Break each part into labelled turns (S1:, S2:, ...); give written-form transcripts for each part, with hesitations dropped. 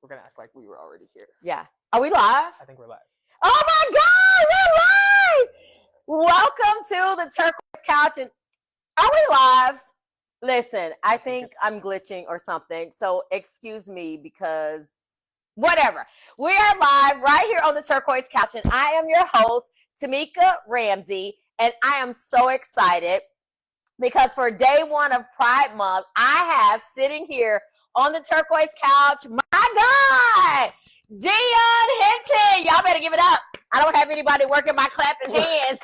S1: We're going to act like we were already here.
S2: Yeah. Are we live?
S1: I think we're live.
S2: Oh my God, we're live! Welcome to the Turquoise Couch. And are we live? Listen, I think I'm glitching or something. So excuse me because whatever. We are live right here on the Turquoise Couch. And I am your host, Temeka Ramsey. And I am so excited because for day one of Pride Month, I have sitting here on the Turquoise Couch, my guy, Deon Hinton. Y'all better give it up. I don't have anybody working my clapping hands.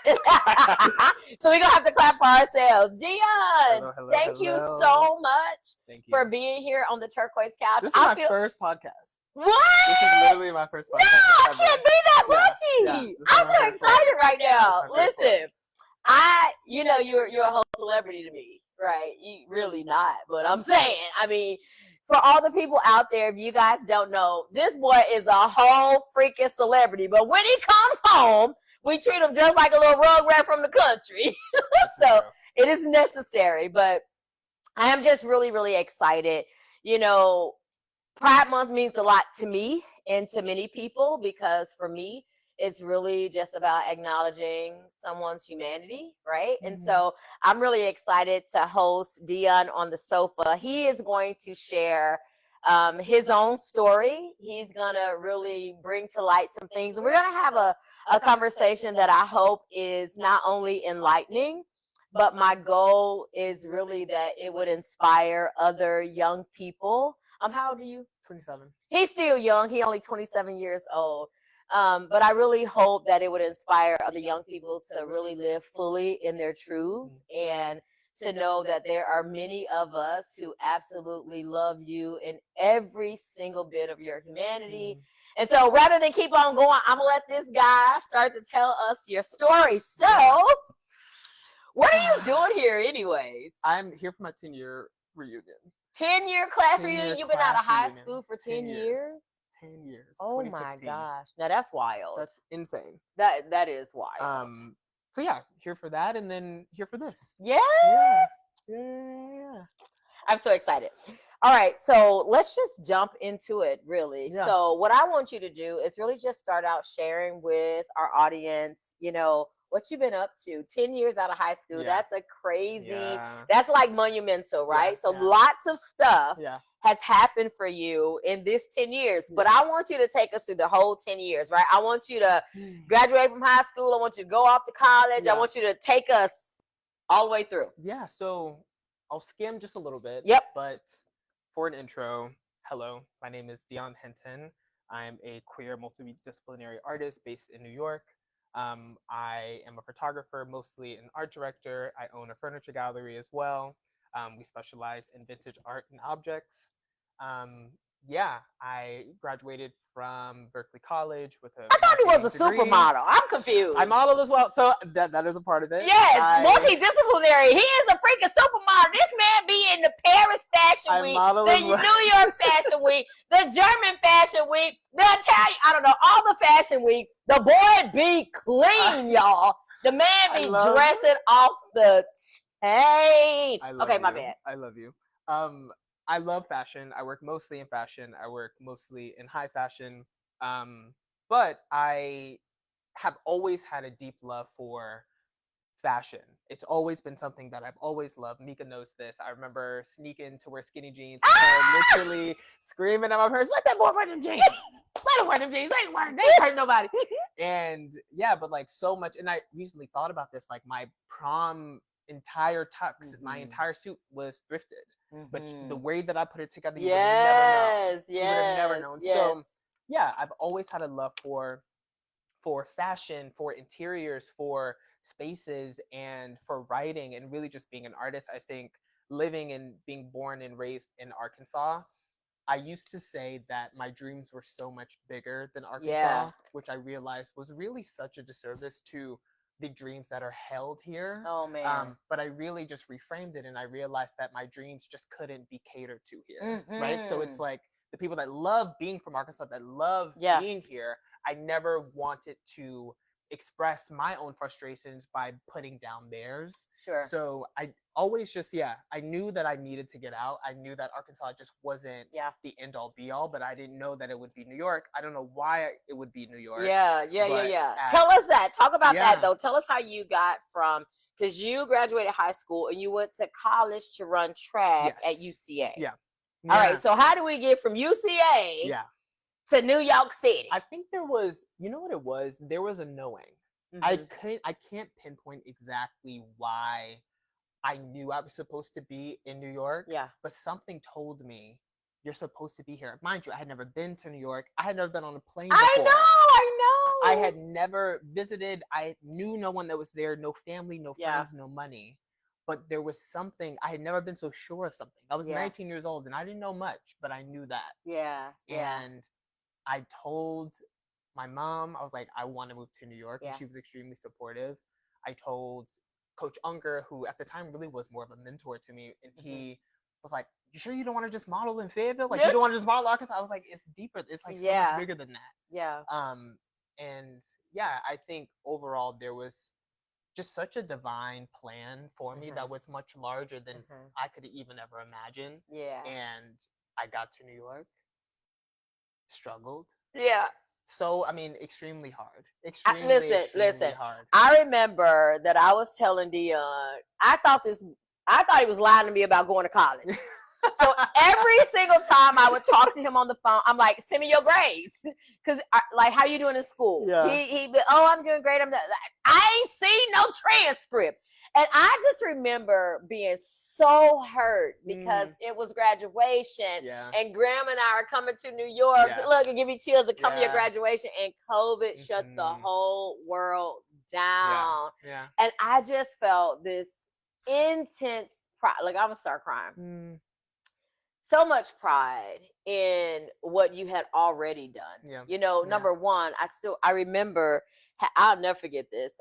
S2: So we're going to have to clap for ourselves. Deon, thank you so much for being here on the Turquoise Couch.
S1: This is my first podcast.
S2: What?
S1: This is literally my first podcast.
S2: No, I can't be that lucky.
S1: Yeah,
S2: I'm so excited right now. Listen, you're a whole celebrity to me, right? You really not, but I'm saying, I mean, for all the people out there, if you guys don't know, this boy is a whole freaking celebrity. But when he comes home, we treat him just like a little rug rat from the country. So it is necessary. But I am just really, really excited. You know, Pride Month means a lot to me and to many people because for me, it's really just about acknowledging someone's humanity, right? Mm-hmm. And so I'm really excited to host Deon on the sofa. He is going to share his own story. He's going to really bring to light some things. And we're going to have a conversation that I hope is not only enlightening, but my goal is really that it would inspire other young people. How old are you?
S1: 27.
S2: He's still young. He's only 27 years old. But I really hope that it would inspire other young people to really live fully in their truths and to know that there are many of us who absolutely love you in every single bit of your humanity. And so rather than keep on going, I'm going to let this guy start to tell us your story. So what are you doing here anyways?
S1: I'm here for my 10-year reunion.
S2: 10-year class reunion? You've been out of high school for 10 years?
S1: 10 years.
S2: Oh my gosh. Now that's wild.
S1: That's insane.
S2: That is wild.
S1: So yeah, here for that and then here for this.
S2: Yeah.
S1: Yeah.
S2: I'm so excited. All right, so let's just jump into it really. Yeah. So what I want you to do is really just start out sharing with our audience, what you've been up to. 10 years out of high school. Yeah. That's a crazy, that's like monumental, right? So lots of stuff has happened for you in this 10 years. But I want you to take us through the whole 10 years, right? I want you to graduate from high school. I want you to go off to college. I want you to take us all the way through.
S1: Yeah, so I'll skim just a little bit.
S2: Yep.
S1: But for an intro, hello, my name is Deon Hinton. I'm a queer multidisciplinary artist based in New York. I am a photographer, mostly an art director. I own a furniture gallery as well. We specialize in vintage art and objects. I graduated from Berkeley College with a.
S2: I thought he was a supermodel. I'm confused.
S1: I modeled as well, so that is a part of it.
S2: Yes, multidisciplinary. He is a freaking supermodel. This man be in the Paris Fashion Week, the New York Fashion Week, the German Fashion Week, the Italian. I don't know, all the fashion week. The boy be clean, y'all. The man be dressing off the chain. Okay, my bad.
S1: I love you. I love fashion. I work mostly in fashion. I work mostly in high fashion. But I have always had a deep love for fashion. It's always been something that I've always loved. Mika knows this. I remember sneaking to wear skinny jeans and literally screaming at my parents, let that boy wear them jeans. Let him wear them jeans. They ain't hurt nobody. And but like so much. And I recently thought about this, like my prom entire tux, my entire suit was thrifted. But the way that I put it together, you would have never known. So I've always had a love for fashion, for interiors, for spaces, and for writing, and really just being an artist. I think living and being born and raised in Arkansas, I used to say that my dreams were so much bigger than Arkansas, which I realized was really such a disservice to the dreams that are held here.
S2: Oh man.
S1: But I really just reframed it, and I realized that my dreams just couldn't be catered to here. Right? So it's like the people that love being from Arkansas, that love being here, I never wanted to express my own frustrations by putting down theirs.
S2: Sure.
S1: So I always just, I knew that I needed to get out. I knew that Arkansas just wasn't the end all be all, but I didn't know that it would be New York. I don't know why it would be New York.
S2: Yeah. Tell us that. Talk about that though. Tell us how you got from, because you graduated high school and you went to college to run track at UCA.
S1: Yeah.
S2: All right. So how do we get from UCA to New York City?
S1: I think there was, you know what it was? There was a knowing. I can't pinpoint exactly why I knew I was supposed to be in New York.
S2: Yeah.
S1: But something told me you're supposed to be here. Mind you, I had never been to New York. I had never been on a plane before.
S2: I know.
S1: I had never visited. I knew no one that was there, no family, no friends, no money. But there was something, I had never been so sure of something. I was 19 years old and I didn't know much, but I knew that.
S2: Yeah.
S1: And I told my mom, I was like, I want to move to New York. And she was extremely supportive. I told Coach Unger, who at the time really was more of a mentor to me, and he was like, you sure you don't want to just model in Fayetteville? Like, you don't want to just model Arkansas? I was like, it's deeper. It's like so much bigger than that.
S2: Yeah.
S1: And I think overall there was just such a divine plan for me that was much larger than I could even ever imagine.
S2: Yeah.
S1: And I got to New York, struggled.
S2: Yeah.
S1: So, I mean, extremely hard.
S2: Listen. Hard. I remember that I was telling Deon, I thought he was lying to me about going to college. So every single time I would talk to him on the phone, I'm like, send me your grades. Because, like, how you doing in school?
S1: Yeah.
S2: He'd be, oh, I'm doing great. I ain't seen no transcript. And I just remember being so hurt because it was graduation.
S1: Yeah.
S2: And Graham and I are coming to New York to look and give you chills to come to your graduation. And COVID shut the whole world down.
S1: Yeah.
S2: And I just felt this intense pride. Like, I'm going to start crying. So much pride in what you had already done. Yeah. You know, number one, I remember, I'll never forget this.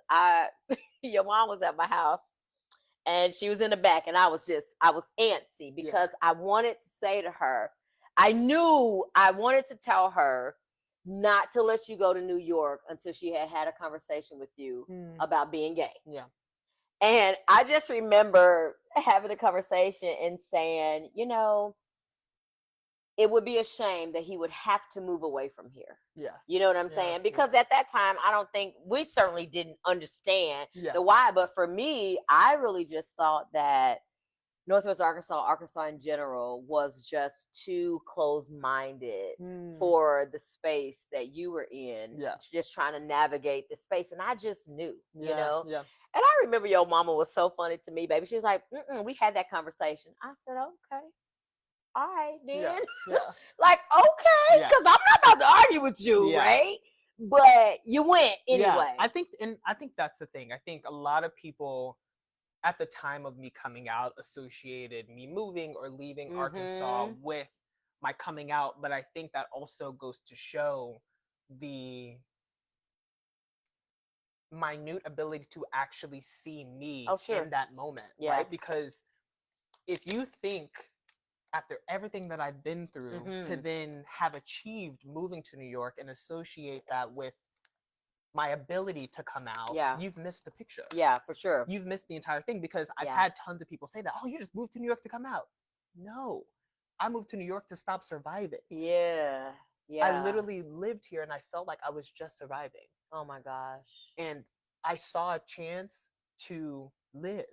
S2: Your mom was at my house and she was in the back and I was antsy because I wanted to say to her, I knew I wanted to tell her not to let you go to New York until she had a conversation with you about being gay.
S1: Yeah.
S2: And I just remember having a conversation and saying, you know, it would be a shame that he would have to move away from here.
S1: Yeah.
S2: You know what I'm saying? Because at that time, I don't think, we certainly didn't understand the why. But for me, I really just thought that Northwest Arkansas in general, was just too close-minded for the space that you were in.
S1: Yeah.
S2: Just trying to navigate the space. And I just knew, you know?
S1: Yeah.
S2: And I remember your mama was so funny to me, baby. She was like, we had that conversation. I said, okay. All right, then.
S1: Yeah.
S2: Like, okay, because I'm not about to argue with you, right? But you went anyway.
S1: Yeah. I think that's the thing. I think a lot of people at the time of me coming out associated me moving or leaving Arkansas with my coming out, but I think that also goes to show the minute ability to actually see me in that moment, right? Because if you think, after everything that I've been through, to then have achieved moving to New York and associate that with my ability to come out, you've missed the picture.
S2: Yeah, for sure.
S1: You've missed the entire thing, because I've had tons of people say that, oh, you just moved to New York to come out. No, I moved to New York to stop surviving.
S2: Yeah.
S1: I literally lived here and I felt like I was just surviving.
S2: Oh my gosh.
S1: And I saw a chance to live,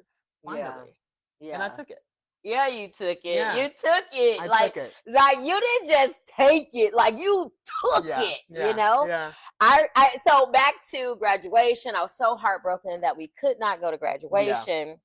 S1: finally.
S2: Yeah.
S1: And I took it.
S2: Yeah, you took it.
S1: Yeah.
S2: You took it.
S1: I took it.
S2: Like you didn't just take it. Like you took it. You know?
S1: Yeah.
S2: So back to graduation. I was so heartbroken that we could not go to graduation.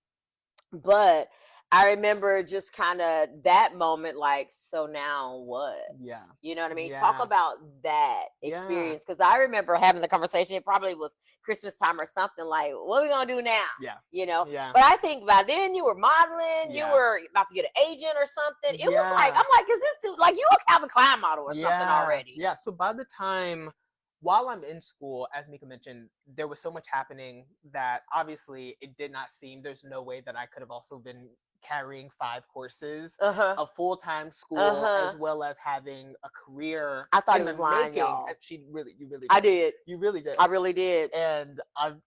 S2: But I remember just kind of that moment, like, so now what?
S1: Yeah.
S2: You know what I mean?
S1: Yeah.
S2: Talk about that experience. Because I remember having the conversation. It probably was Christmas time or something, like, what are we going to do now?
S1: Yeah.
S2: You know?
S1: Yeah.
S2: But I think by then you were modeling. You were about to get an agent or something. It was like, I'm like, is this too, like, you a Calvin Klein model or something already?
S1: Yeah. So by the time, while I'm in school, as Mika mentioned, there was so much happening that obviously it did not seem, there's no way that I could have also been carrying 5 courses,
S2: Uh-huh.
S1: a full-time school,
S2: Uh-huh.
S1: as well as having a career
S2: I thought
S1: in
S2: he
S1: the
S2: was lying,
S1: making.
S2: y'all.
S1: You really
S2: I
S1: did.
S2: did.
S1: You really did.
S2: I really did.
S1: And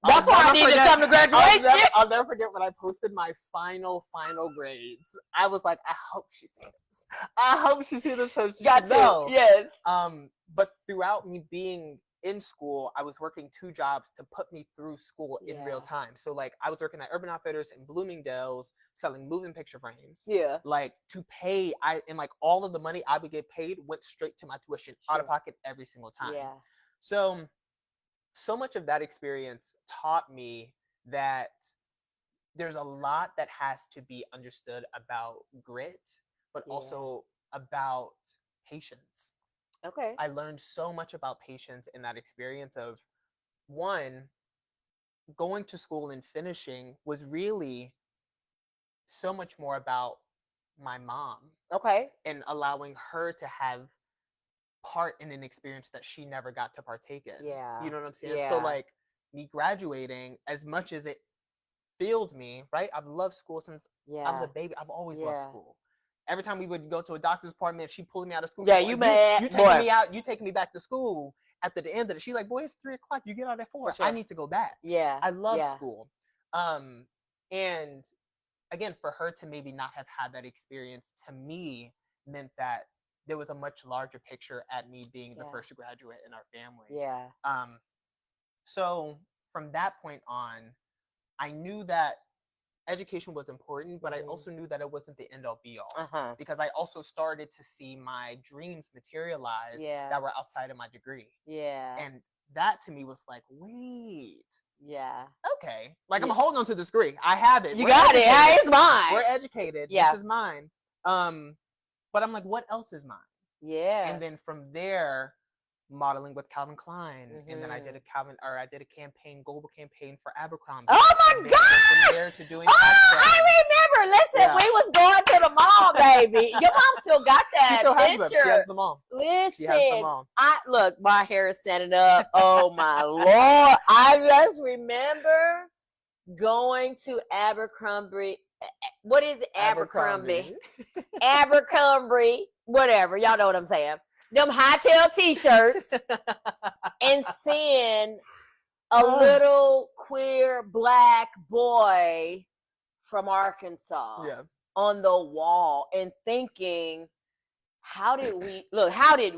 S2: That's why I need to come to graduation.
S1: I'll never forget when I posted my final grades. I was like, I hope she sees this. I hope she sees this so she
S2: Got
S1: should
S2: to.
S1: know.
S2: Yes.
S1: But throughout me being in school, I was working 2 jobs to put me through school in real time. So like I was working at Urban Outfitters in Bloomingdale's selling moving picture frames.
S2: Yeah.
S1: Like to pay, and like all of the money I would get paid went straight to my tuition out of pocket every single time.
S2: Yeah.
S1: So much of that experience taught me that there's a lot that has to be understood about grit, but also about patience.
S2: Okay.
S1: I learned so much about patience in that experience of, one, going to school and finishing was really so much more about my mom.
S2: Okay.
S1: And allowing her to have part in an experience that she never got to partake in.
S2: Yeah.
S1: You know what I'm saying?
S2: Yeah.
S1: So like me graduating, as much as it filled me, right? I've loved school since I was a baby. I've always loved school. Every time we would go to a doctor's appointment, she pulled me out of school.
S2: Yeah, you mad?
S1: You taking me out? You taking me back to school? At the end of it, she's like, "Boy, it's 3:00. You get out at 4.
S2: Sure.
S1: I need to go back."
S2: Yeah.
S1: I love school. And again, for her to maybe not have had that experience, to me meant that there was a much larger picture at me being the first graduate in our family.
S2: Yeah.
S1: So from that point on, I knew that education was important, but I also knew that it wasn't the end all be all, because I also started to see my dreams materialize that were outside of my degree.
S2: Yeah.
S1: And that to me was like, wait.
S2: Yeah.
S1: Okay. Like I'm holding on to this degree. I have it.
S2: You got it. It's mine.
S1: We're educated.
S2: Yeah.
S1: This is mine. But I'm like, what else is mine?
S2: Yeah.
S1: And then from there, modeling with Calvin Klein, and then I did a global campaign for Abercrombie.
S2: Oh my God!
S1: From there to doing.
S2: I remember. Listen, we was going to the mall, baby. Your mom still got that
S1: she still
S2: picture.
S1: Has them. She has them all.
S2: Listen,
S1: she has them all.
S2: Look, my hair is standing up. Oh my Lord! I just remember going to Abercrombie. What is it? Abercrombie. Abercrombie. Whatever. Y'all know what I'm saying. Them hightail t-shirts and seeing a little queer black boy from Arkansas on the wall and thinking, how did we do this? How did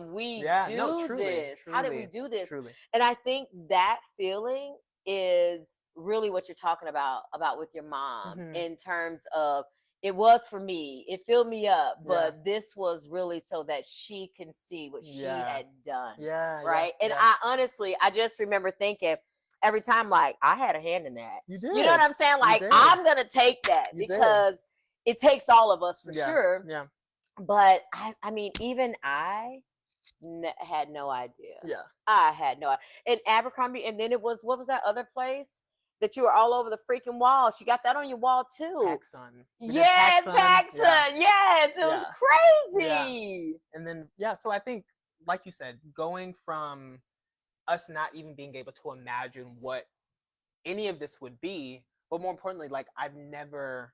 S2: we do this?
S1: Truly.
S2: And I think that feeling is really what you're talking about with your mom, in terms of, it was for me, it filled me up, but this was really so that she can see what she had done. Right. And I honestly, I just remember thinking every time, like, I had a hand in that.
S1: You did.
S2: You know what I'm saying? Like, I'm going to take that because it takes all of us for sure.
S1: Yeah.
S2: But I mean, even I had no idea.
S1: Yeah.
S2: I had no idea. And Abercrombie, and then it was, what was that other place that you were all over the freaking wall? She got that on your wall too.
S1: PacSun.
S2: Yes, PacSun. Yes, it was crazy.
S1: And then, so I think, like you said, going from us not even being able to imagine what any of this would be, but more importantly, like, I've never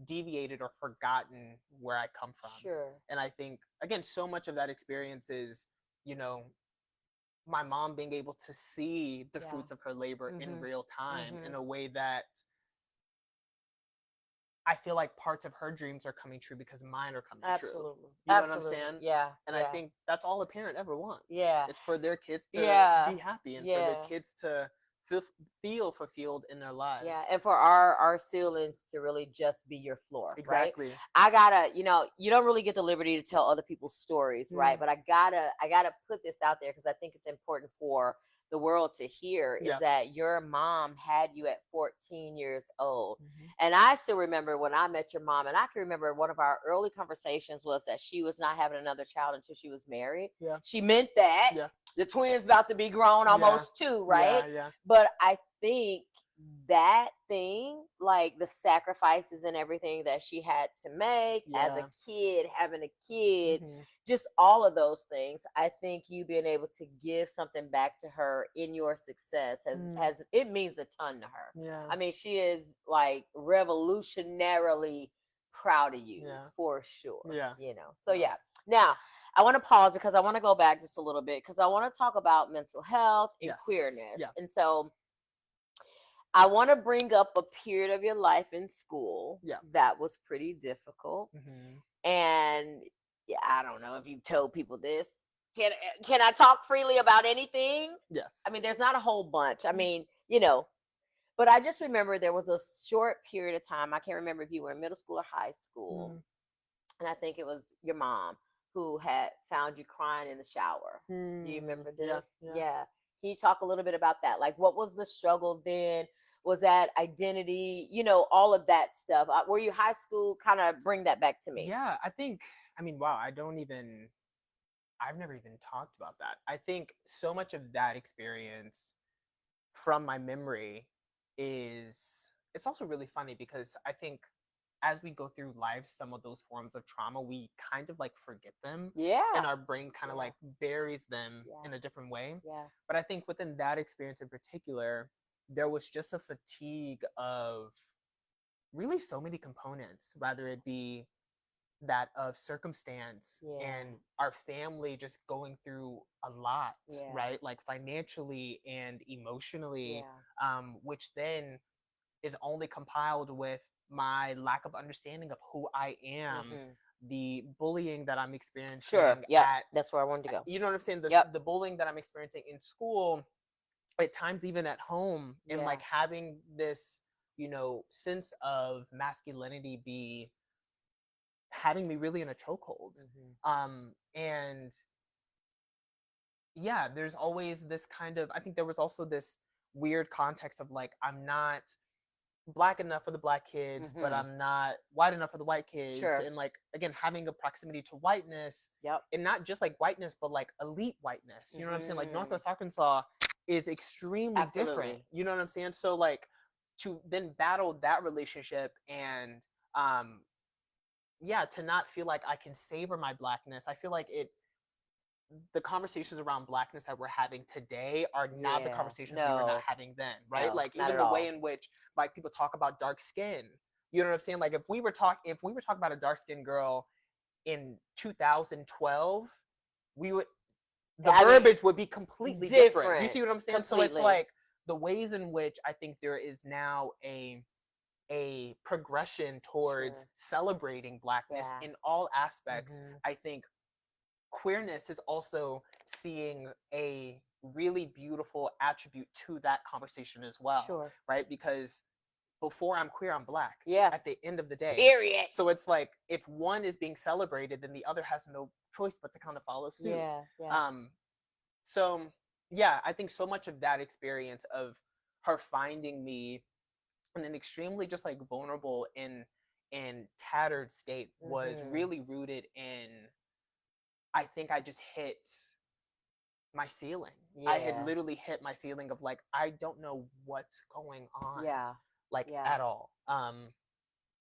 S1: deviated or forgotten where I come from.
S2: Sure.
S1: And I think, again, so much of that experience is, my mom being able to see the fruits of her labor in real time, in a way that I feel like parts of her dreams are coming true because mine are coming true. You know what I'm saying?
S2: Yeah.
S1: And I think that's all a parent ever wants.
S2: Yeah.
S1: It's for their kids to be happy, and for their kids to feel fulfilled in their lives.
S2: Yeah, and for our ceilings to really just be your floor.
S1: Exactly.
S2: Right? I gotta, you don't really get the liberty to tell other people's stories, right? But I gotta put this out there because I think it's important for the world to hear, is that your mom had you at 14 years old. And I still remember when I met your mom, and I can remember one of our early conversations was that she was not having another child until she was married.
S1: Yeah.
S2: She meant that.
S1: Yeah.
S2: The twins about to be grown almost too, right?
S1: Yeah.
S2: But I think that thing, like the sacrifices and everything that she had to make as a kid, having a kid, just all of those things, I think you being able to give something back to her in your success has it means a ton to her.
S1: Yeah.
S2: I mean, she is like revolutionarily proud of you
S1: Yeah.
S2: for sure.
S1: Yeah.
S2: You know. So yeah. Now I want to pause because I want to go back just a little bit because I want to talk about mental health and
S1: Yes.
S2: queerness.
S1: Yeah.
S2: And so I want to bring up a period of your life in school
S1: Yeah.
S2: that was pretty difficult.
S1: Mm-hmm.
S2: And yeah, I don't know if you've told people this. Can I talk freely about anything?
S1: Yes.
S2: I mean, there's not a whole bunch. I mean, you know, but I just remember there was a short period of time. I can't remember if you were in middle school or high school.
S1: Mm.
S2: And I think it was your mom who had found you crying in the shower. Do you remember this?
S1: Yeah. Yeah.
S2: Yeah. Can you talk a little bit about that? Like, what was the struggle then? Was that identity? You know, all of that stuff. Were you high school? Kind of bring that back to me.
S1: Yeah. I mean, wow. I've never even talked about that. I think so much of that experience from my memory is, it's also really funny because I think as we go through life, some of those forms of trauma, we kind of like forget them,
S2: Yeah.
S1: and our brain kind of
S2: Yeah.
S1: like buries them
S2: Yeah.
S1: in a different way.
S2: Yeah.
S1: But I think within that experience in particular, there was just a fatigue of really so many components, whether it be that of circumstance
S2: Yeah.
S1: and our family just going through a lot,
S2: Yeah.
S1: right? Like financially and emotionally,
S2: Yeah.
S1: which then is only compiled with my lack of understanding of who I am, the bullying that I'm experiencing
S2: Sure. Yeah.
S1: at,
S2: That's where I wanted to go.
S1: you know what I'm saying?
S2: Yep.
S1: The bullying that I'm experiencing in school, at times even at home, and
S2: Yeah.
S1: like having this, sense of masculinity be having me really in a chokehold. And yeah, there's always this kind of, I think there was also this weird context of like, I'm not black enough for the black kids, but I'm not white enough for the white kids.
S2: Sure.
S1: And like, again, having a proximity to whiteness,
S2: Yep.
S1: and not just like whiteness, but like elite whiteness. You know what I'm saying? Like Northwest Arkansas is extremely different. You know what I'm saying? So like, to then battle that relationship and yeah, to not feel like I can savor my blackness. I feel like the conversations around blackness that we're having today are not the conversations we were not having then, right?
S2: No,
S1: like
S2: not
S1: even
S2: at
S1: the
S2: all.
S1: way in which like people talk about dark skin. You know what I'm saying? Like if we were talking about a dark skinned girl in 2012, we would the verbiage would be completely different. You see what I'm saying?
S2: Completely.
S1: So it's like the ways in which I think there is now a progression towards celebrating blackness in all aspects. I think queerness is also seeing a really beautiful attribute to that conversation as well.
S2: Sure.
S1: Right? Because before I'm queer, I'm black.
S2: Yeah.
S1: At the end of the day.
S2: Period.
S1: So it's like if one is being celebrated, then the other has no choice but to kind of follow suit.
S2: Yeah. Yeah.
S1: So yeah, I think so much of that experience of her finding me in an extremely just like vulnerable and tattered state was really rooted in, I think I just hit my ceiling.
S2: Yeah.
S1: I had literally hit my ceiling of like, I don't know what's going on.
S2: Yeah.
S1: Like at all.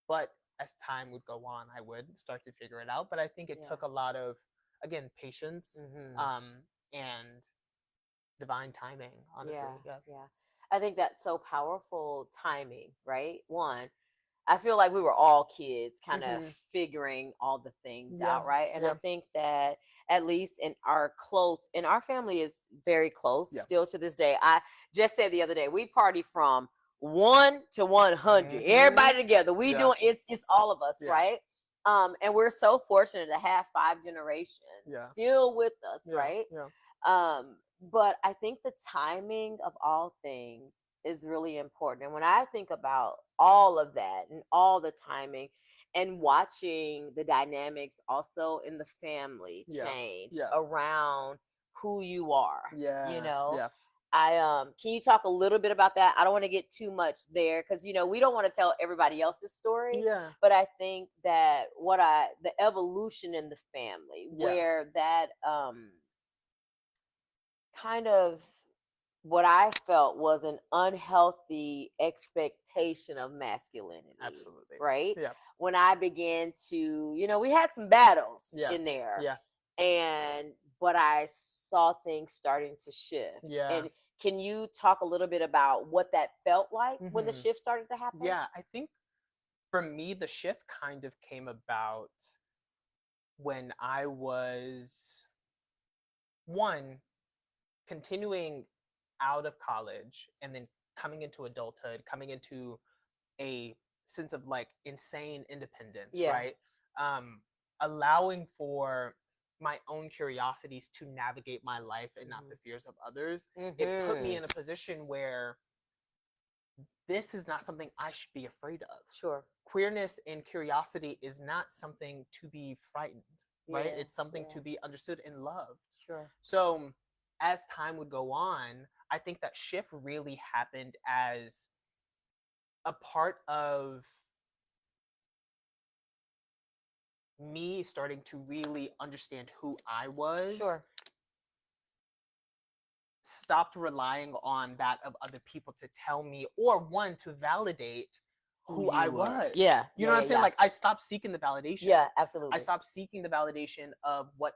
S1: But as time would go on, I would start to figure it out. But I think it took a lot of, again, patience, and divine timing, honestly.
S2: Yeah. I think that's so powerful, timing, right? One, I feel like we were all kids kind of figuring all the things out, right? And I think that at least in our family is very close still to this day. I just said the other day, we party from 1 to 100. Everybody together. We doing it's all of us, right? And we're so fortunate to have 5 generations still with us, right? But I think the timing of all things is really important. And when I think about all of that and all the timing and watching the dynamics also in the family change around who you are, can you talk a little bit about that? I don't want to get too much there because we don't want to tell everybody else's story. But I think that the evolution in the family where that kind of what I felt was an unhealthy expectation of masculinity.
S1: Absolutely.
S2: Right? Yeah. When I began to, we had some battles in there. Yeah. But I saw things starting to shift. Yeah. And can you talk a little bit about what that felt like when the shift started to happen?
S1: Yeah, I think for me, the shift kind of came about when I was one continuing out of college and then coming into adulthood, coming into a sense of like insane independence,
S2: Yeah.
S1: right? Allowing for my own curiosities to navigate my life and not the fears of others. It put me in a position where this is not something I should be afraid of.
S2: Sure.
S1: Queerness and curiosity is not something to be frightened, right?
S2: Yeah,
S1: It's something
S2: yeah.
S1: to be understood and loved.
S2: Sure.
S1: So as time would go on, I think that shift really happened as a part of me starting to really understand who I was,
S2: Sure.
S1: stopped relying on that of other people to tell me or one to validate who I
S2: you were.
S1: was.
S2: Yeah.
S1: You know what I'm saying?
S2: Yeah.
S1: Like I stopped seeking the validation.
S2: Yeah, absolutely.
S1: I stopped seeking the validation of what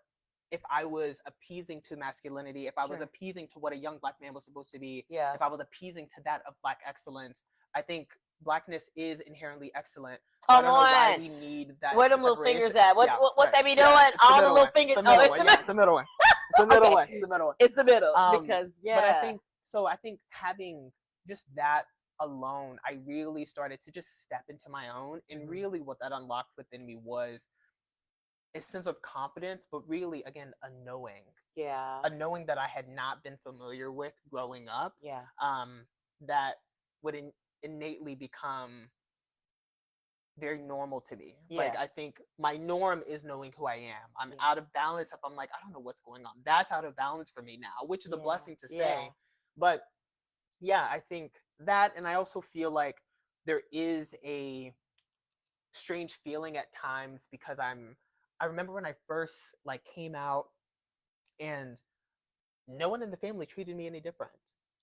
S1: if I was appeasing to masculinity, if I was
S2: Sure.
S1: appeasing to what a young Black man was supposed to be,
S2: Yeah.
S1: if I was appeasing to that of Black excellence. I think Blackness is inherently excellent. So
S2: Come
S1: I don't know why
S2: on.
S1: we need that.
S2: Where them little
S1: separation.
S2: fingers at? What
S1: Yeah,
S2: what
S1: right.
S2: they be doing?
S1: Yeah, it's the
S2: All the
S1: middle
S2: little
S1: one.
S2: fingers.
S1: It's the middle one.
S2: It's
S1: Yeah, it's the middle one. It's the middle
S2: Okay.
S1: one. It's the middle one.
S2: It's the middle because
S1: But I think so. I think having just that alone, I really started to just step into my own, and really what that unlocked within me was a sense of confidence, but really again a knowing that I had not been familiar with growing up.
S2: Yeah.
S1: That would innately become very normal to me.
S2: Yeah.
S1: Like I think my norm is knowing who I am. I'm
S2: Yeah.
S1: out of balance if I'm like, I don't know what's going on. That's out of balance for me now, which is a blessing to say.
S2: Yeah.
S1: But yeah, I think that, and I also feel like there is a strange feeling at times because I remember when I first like came out and no one in the family treated me any different.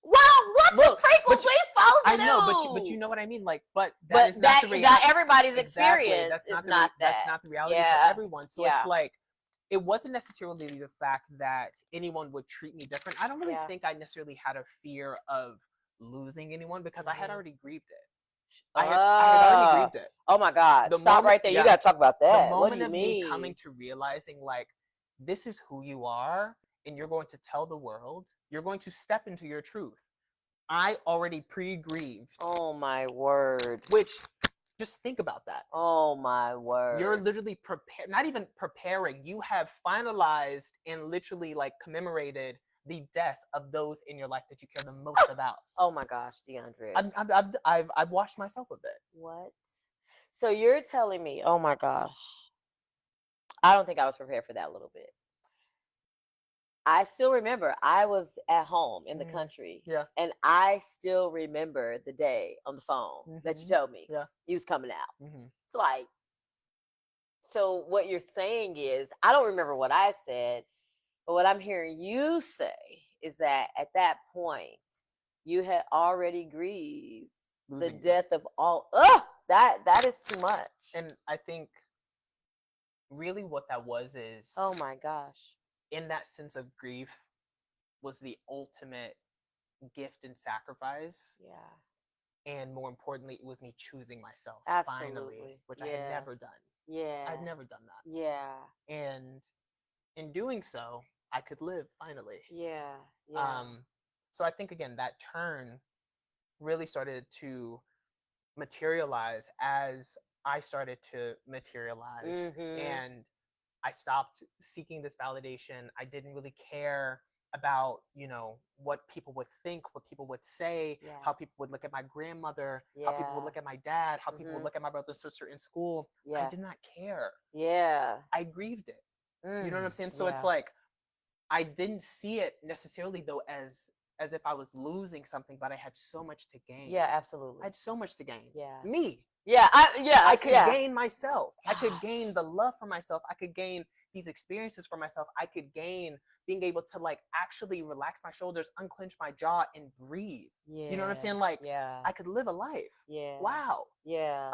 S2: Wow, what
S1: Look,
S2: the people
S1: but you-
S2: we supposed to
S1: I know,
S2: do?
S1: but you know what I mean. Like, but that
S2: but
S1: is not
S2: that
S1: the reality.
S2: everybody's
S1: Exactly.
S2: experience
S1: That's
S2: is
S1: not the
S2: not that.
S1: that's not the reality
S2: Yeah.
S1: for everyone. So
S2: Yeah.
S1: it's like it wasn't necessarily the fact that anyone would treat me different. I don't really
S2: Yeah.
S1: think I necessarily had a fear of losing anyone because I had already grieved it. I had already grieved it.
S2: Oh my God!
S1: The
S2: Stop
S1: moment-
S2: right there.
S1: yeah.
S2: You got to talk about that.
S1: The
S2: What do
S1: moment
S2: you
S1: of
S2: mean?
S1: me coming to realizing like this is who you are and you're going to tell the world, you're going to step into your truth. I already pre-grieved,
S2: Oh my word!
S1: which just think about that.
S2: Oh my word!
S1: You're literally prepared, not even preparing. You have finalized and literally like commemorated the death of those in your life that you care the most about.
S2: Oh my gosh, DeAndre.
S1: I've watched myself a bit.
S2: What? So you're telling me? Oh my gosh! I don't think I was prepared for that a little bit. I still remember I was at home in the country.
S1: Yeah.
S2: And I still remember the day on the phone that you told me you was coming out. It's like, so what you're saying is, I don't remember what I said, but what I'm hearing you say is that at that point, you had already grieved the death of all. That is too much.
S1: And I think really what that was is,
S2: oh my gosh,
S1: in that sense of grief was the ultimate gift and sacrifice.
S2: Yeah.
S1: And more importantly, it was me choosing myself.
S2: Absolutely.
S1: Finally, which I had never done.
S2: Yeah.
S1: I'd never done that.
S2: Yeah.
S1: And in doing so, I could live finally.
S2: Yeah. Yeah.
S1: So I think again that turn really started to materialize as I started to materialize, and I stopped seeking this validation. I didn't really care about, what people would think, what people would say, how people would look at my grandmother, how people would look at my dad, how people would look at my brother and sister in school. I did not care.
S2: Yeah.
S1: I grieved it. You know what I'm saying? So it's like, I didn't see it necessarily though as if I was losing something, but I had so much to gain.
S2: Yeah, absolutely.
S1: I had so much to gain.
S2: Yeah.
S1: Me.
S2: Yeah,
S1: I could gain myself. I could gain the love for myself. I could gain these experiences for myself. I could gain being able to like actually relax my shoulders, unclench my jaw, and breathe.
S2: Yeah.
S1: You know what I'm saying? Like,
S2: yeah.
S1: I could live a life.
S2: Yeah.
S1: Wow.
S2: Yeah.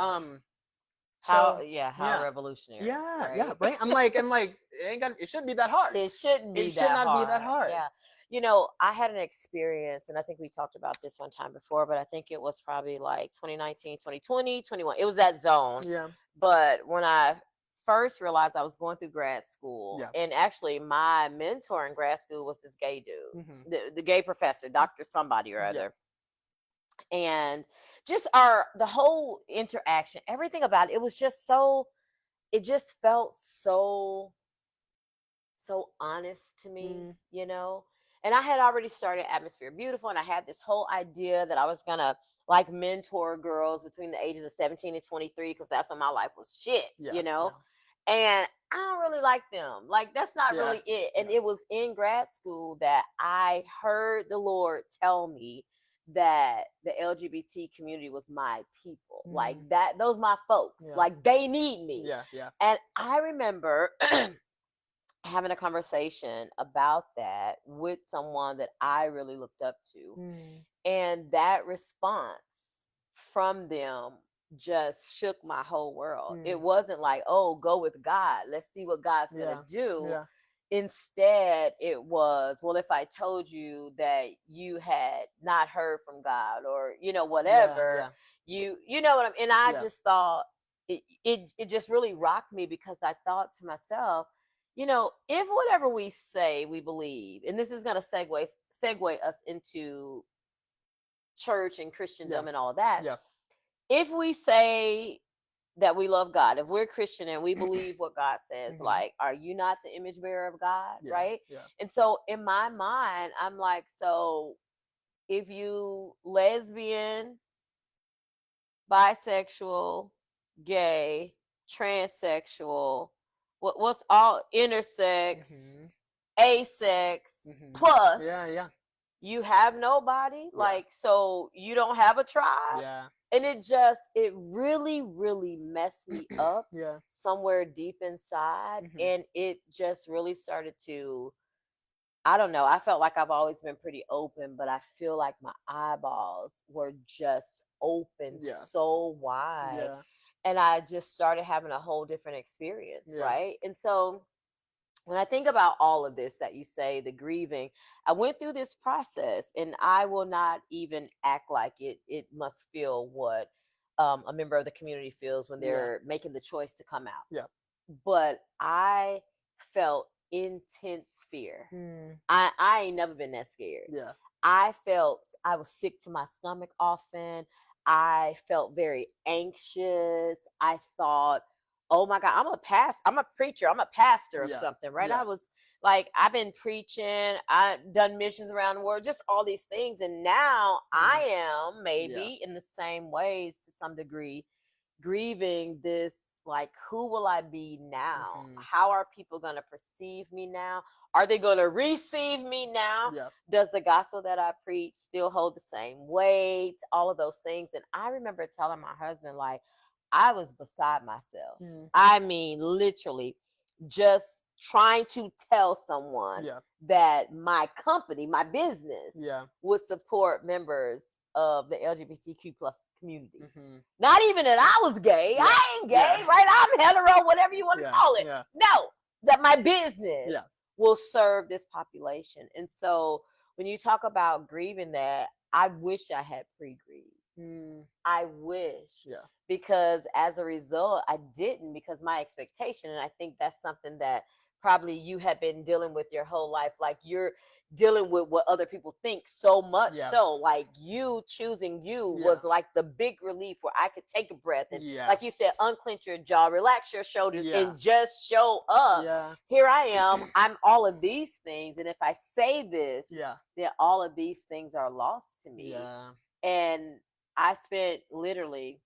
S2: How,
S1: So
S2: how
S1: yeah,
S2: revolutionary,
S1: yeah,
S2: right?
S1: right. I'm like, it shouldn't be that hard.
S2: It shouldn't be
S1: It should
S2: that
S1: not be that
S2: hard.
S1: hard.
S2: Yeah. I had an experience, and I think we talked about this one time before, but I think it was probably like 2019, 2020, 21. It was that zone.
S1: Yeah,
S2: But when I first realized I was going through grad school,
S1: yeah.
S2: and actually my mentor in grad school was this gay dude,
S1: Hmm.
S2: the gay professor, Dr. Somebody or
S1: Yeah.
S2: other. And just the whole interaction, everything about it, it just felt so honest to me,
S1: Mm,
S2: And I had already started Atmosphere Beautiful, and I had this whole idea that I was gonna like mentor girls between the ages of 17 and 23 because that's when my life was shit,
S1: yeah, yeah,
S2: And I don't really like them. Like that's not
S1: yeah,
S2: really it. And
S1: yeah.
S2: it was in grad school that I heard the Lord tell me that the LGBT community was my people. Like
S1: Mm,
S2: that, those my folks.
S1: yeah,
S2: Like they need me.
S1: yeah, yeah.
S2: And I remember having a conversation about that with someone that I really looked up to.
S1: Mm,
S2: And that response from them just shook my whole world. It
S1: mm,
S2: wasn't like, oh, go with God. Let's see what God's going to
S1: yeah,
S2: do.
S1: yeah,
S2: Instead, it was, well, if I told you that you had not heard from God or,
S1: yeah,
S2: whatever,
S1: yeah,
S2: you know what and I
S1: yeah.
S2: just thought it just really rocked me because I thought to myself, if whatever we say we believe, and this is going to segue us into church and
S1: Yeah,
S2: Christendom and all of that,
S1: yeah.
S2: if we say that we love God, if we're Christian and we believe what God says,
S1: Hmm.
S2: like, are you not the image bearer of God,
S1: Yeah,
S2: right?
S1: yeah,
S2: And so in my mind, I'm like, so if you lesbian, bisexual, gay, transsexual, what's all intersex,
S1: hmm,
S2: asex,
S1: hmm.
S2: plus
S1: Yeah, yeah,
S2: you have nobody,
S1: yeah,
S2: like, so you don't have a tribe.
S1: yeah,
S2: And it really, really messed me up
S1: yeah.
S2: somewhere deep inside.
S1: Hmm.
S2: And it just really started to, I don't know, I felt like I've always been pretty open, but I feel like my eyeballs were just open
S1: Yeah,
S2: so wide.
S1: yeah,
S2: And I just started having a whole different experience,
S1: yeah.
S2: right? And so when I think about all of this that you say, the grieving, I went through this process, and I will not even act like it must feel what a member of the community feels when
S1: Yeah,
S2: they're making the choice to come out.
S1: yeah.
S2: But I felt intense fear.
S1: Mm,
S2: I ain't never been that scared.
S1: yeah,
S2: I felt I was sick to my stomach often. I felt very anxious. I thought, oh my God, I'm a preacher, I'm a pastor of
S1: yeah,
S2: something, right? I
S1: yeah.
S2: was like, I've been preaching, I've done missions around the world, just all these things. And now
S1: Mm,
S2: I am
S1: yeah.
S2: maybe in the same ways to some degree grieving this, like, who will I be now?
S1: Hmm.
S2: How are people going to perceive me now? Are they going to receive me now?
S1: Yeah.
S2: Does the gospel that I preach still hold the same weight? All of those things. And I remember telling my husband, like, I was beside myself.
S1: Mm,
S2: I mean, literally just trying to tell someone
S1: yeah,
S2: that my company, my business,
S1: yeah.
S2: would support members of the LGBTQ plus community.
S1: Hmm.
S2: Not even that I was gay.
S1: Yeah,
S2: I ain't gay,
S1: yeah,
S2: right? I'm hetero, whatever you want to
S1: yeah,
S2: call it.
S1: yeah,
S2: No, that my business
S1: yeah,
S2: will serve this population. And so when you talk about grieving that, I wish I had pre-grieved.
S1: mm,
S2: I wish.
S1: yeah,
S2: Because as a result, I didn't, because my expectation, and I think that's something that probably you have been dealing with your whole life. Like, you're dealing with what other people think so much
S1: yeah,
S2: so, like, you choosing you
S1: yeah,
S2: was like the big relief where I could take a breath and,
S1: yeah,
S2: like you said, unclench your jaw, relax your shoulders,
S1: yeah,
S2: and just show up.
S1: yeah,
S2: Here I am. I'm all of these things. And if I say this,
S1: yeah,
S2: then all of these things are lost to me.
S1: yeah,
S2: And I spent literally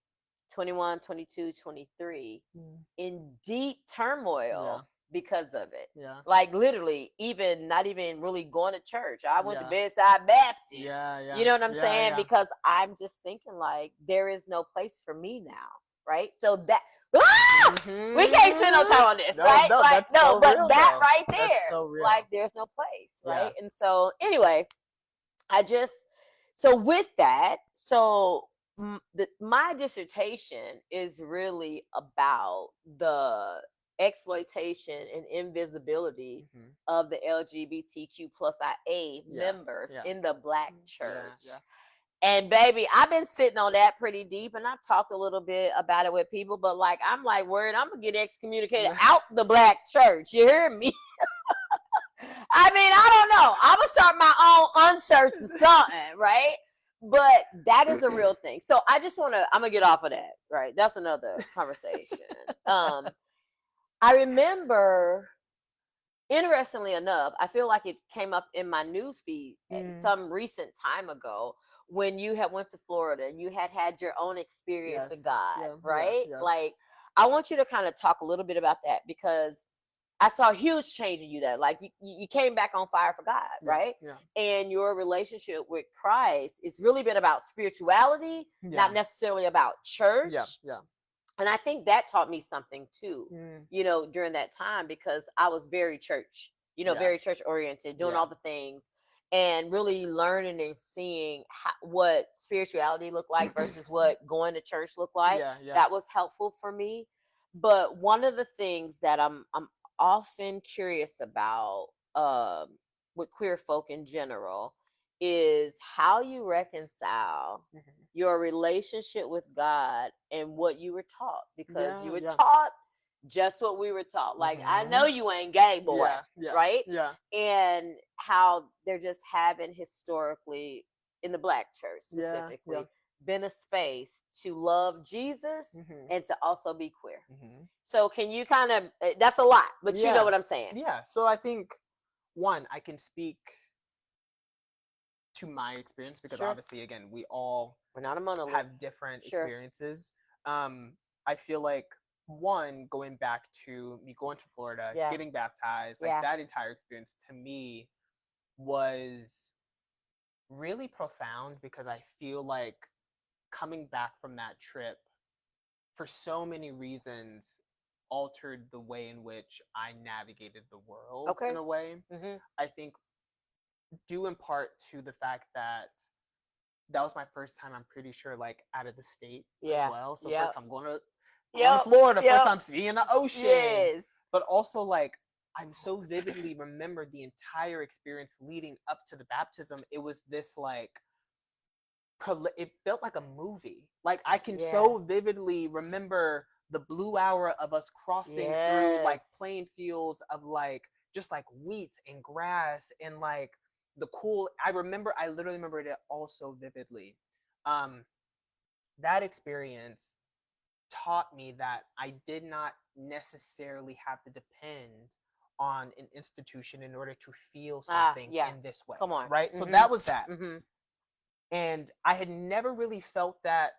S2: 21, 22, 23
S1: mm,
S2: in deep
S1: yeah,
S2: turmoil because of it.
S1: yeah,
S2: Like, literally, even not even really going to church. I went to
S1: yeah,
S2: Bedside Baptist.
S1: yeah,
S2: You
S1: yeah,
S2: know what I'm
S1: yeah,
S2: saying?
S1: yeah.
S2: Because I'm just thinking, like, there is no place for me now. Right? So that, ah! We can't spend no time on this,
S1: No,
S2: right?
S1: no,
S2: Like,
S1: that's
S2: no,
S1: so
S2: but
S1: real,
S2: that
S1: though.
S2: right
S1: That's
S2: there,
S1: so real.
S2: like, there's no place,
S1: Yeah.
S2: right? And so, anyway, I just, so with that, so my dissertation is really about the exploitation and invisibility
S1: Mm-hmm.
S2: of the LGBTQ plus IA
S1: Yeah.
S2: members
S1: Yeah.
S2: in the Black
S1: Yeah.
S2: church.
S1: Yeah.
S2: And baby, I've been sitting on that pretty deep, and I've talked a little bit about it with people, but like I'm like worried I'm gonna get excommunicated out the Black church. You hear me? I mean, I don't know. I'm gonna start my own unchurch or something, right? But that is a real thing. So I just wanna I'm gonna get off of that, right? That's another conversation. I remember, interestingly enough, I feel like it came up in my news feed some recent time ago when you had went to Florida and you had your own experience
S1: Yes.
S2: with God,
S1: Yeah. Yeah.
S2: right?
S1: Yeah.
S2: Like, I want you to kind of talk a little bit about that because I saw a huge change in you that like you came back on fire for God,
S1: Yeah.
S2: right?
S1: Yeah.
S2: And your relationship with Christ, it's really been about spirituality,
S1: Yeah.
S2: not necessarily about church.
S1: Yeah. Yeah.
S2: And I think that taught me something too,
S1: Mm.
S2: during that time because I was very church,
S1: Yeah.
S2: very church oriented, doing
S1: Yeah.
S2: all the things and really learning and seeing what spirituality looked like versus what going to church looked like.
S1: Yeah. Yeah.
S2: That was helpful for me. But one of the things that I'm often curious about with queer folk in general is how you reconcile
S1: Mhm.
S2: your relationship with God and what you were taught because
S1: Yeah.
S2: you were
S1: Yeah.
S2: taught just what we were taught. Like, I know
S1: Mhm.
S2: you ain't gay, boy,
S1: Yeah. Yeah.
S2: right?
S1: Yeah.
S2: And how there just haven't historically, in the Black church
S1: Yeah. Yeah.
S2: specifically, been a space to love Jesus
S1: Mhm.
S2: and to also be queer.
S1: Mhm.
S2: So, can you kind of, that's a lot, but you know
S1: Yeah.
S2: what I'm saying?
S1: Yeah. So I think one, I can speak to my experience because
S2: Sure.
S1: obviously, again, we all
S2: We're not a monolith.
S1: have different
S2: Sure.
S1: experiences. I feel like one, going back to me going to Florida,
S2: Yeah.
S1: getting baptized, like
S2: Yeah.
S1: that entire experience to me was really profound because I feel like coming back from that trip for so many reasons altered the way in which I navigated the world
S2: Okay.
S1: in a way.
S2: Mm-hmm.
S1: I think due in part to the fact that that was my first time, I'm pretty sure, like out of the state as
S2: Yeah.
S1: well. So
S2: Yep.
S1: first time going to
S2: Yep.
S1: Florida, first
S2: Yep.
S1: time seeing the ocean.
S2: Yes.
S1: But also like I so vividly remember the entire experience leading up to the baptism. It was this like it felt like a movie. Like I can
S2: Yeah.
S1: so vividly remember the blue hour of us crossing through like
S2: Yes.
S1: plain fields of like just like wheat and grass and like the cool I literally remember it all so vividly. Um that experience taught me that I did not necessarily have to depend on an institution in order to feel something
S2: Yeah.
S1: in this way.
S2: Come on.
S1: Right?
S2: Mm-hmm.
S1: So that was that.
S2: Mm-hmm.
S1: And I had never really felt that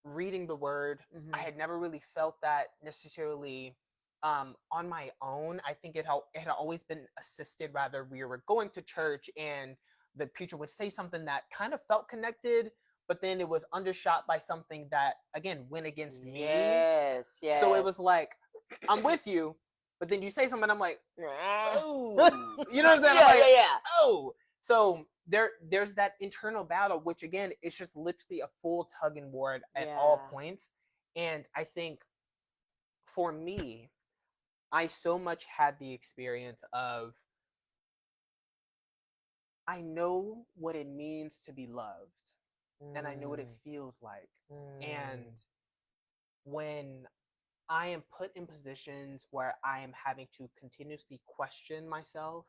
S1: reading the word.
S2: Mm-hmm.
S1: I had never really felt that necessarily on my own. I think it had always been assisted. Rather, we were going to church and the preacher would say something that kind of felt connected, but then it was undershot by something that again went against me.
S2: Yes. Yes.
S1: So it was like, I'm with you, but then you say something, I'm like, oh, you know what I'm saying?
S2: Yeah.
S1: I'm like,
S2: Yeah.
S1: oh. So there's that internal battle, which again, it's just literally a full tug and war at all points. And I think for me, I so much had the experience of I know what it means to be loved, and I know what it feels like. And when I am put in positions where I am having to continuously question myself,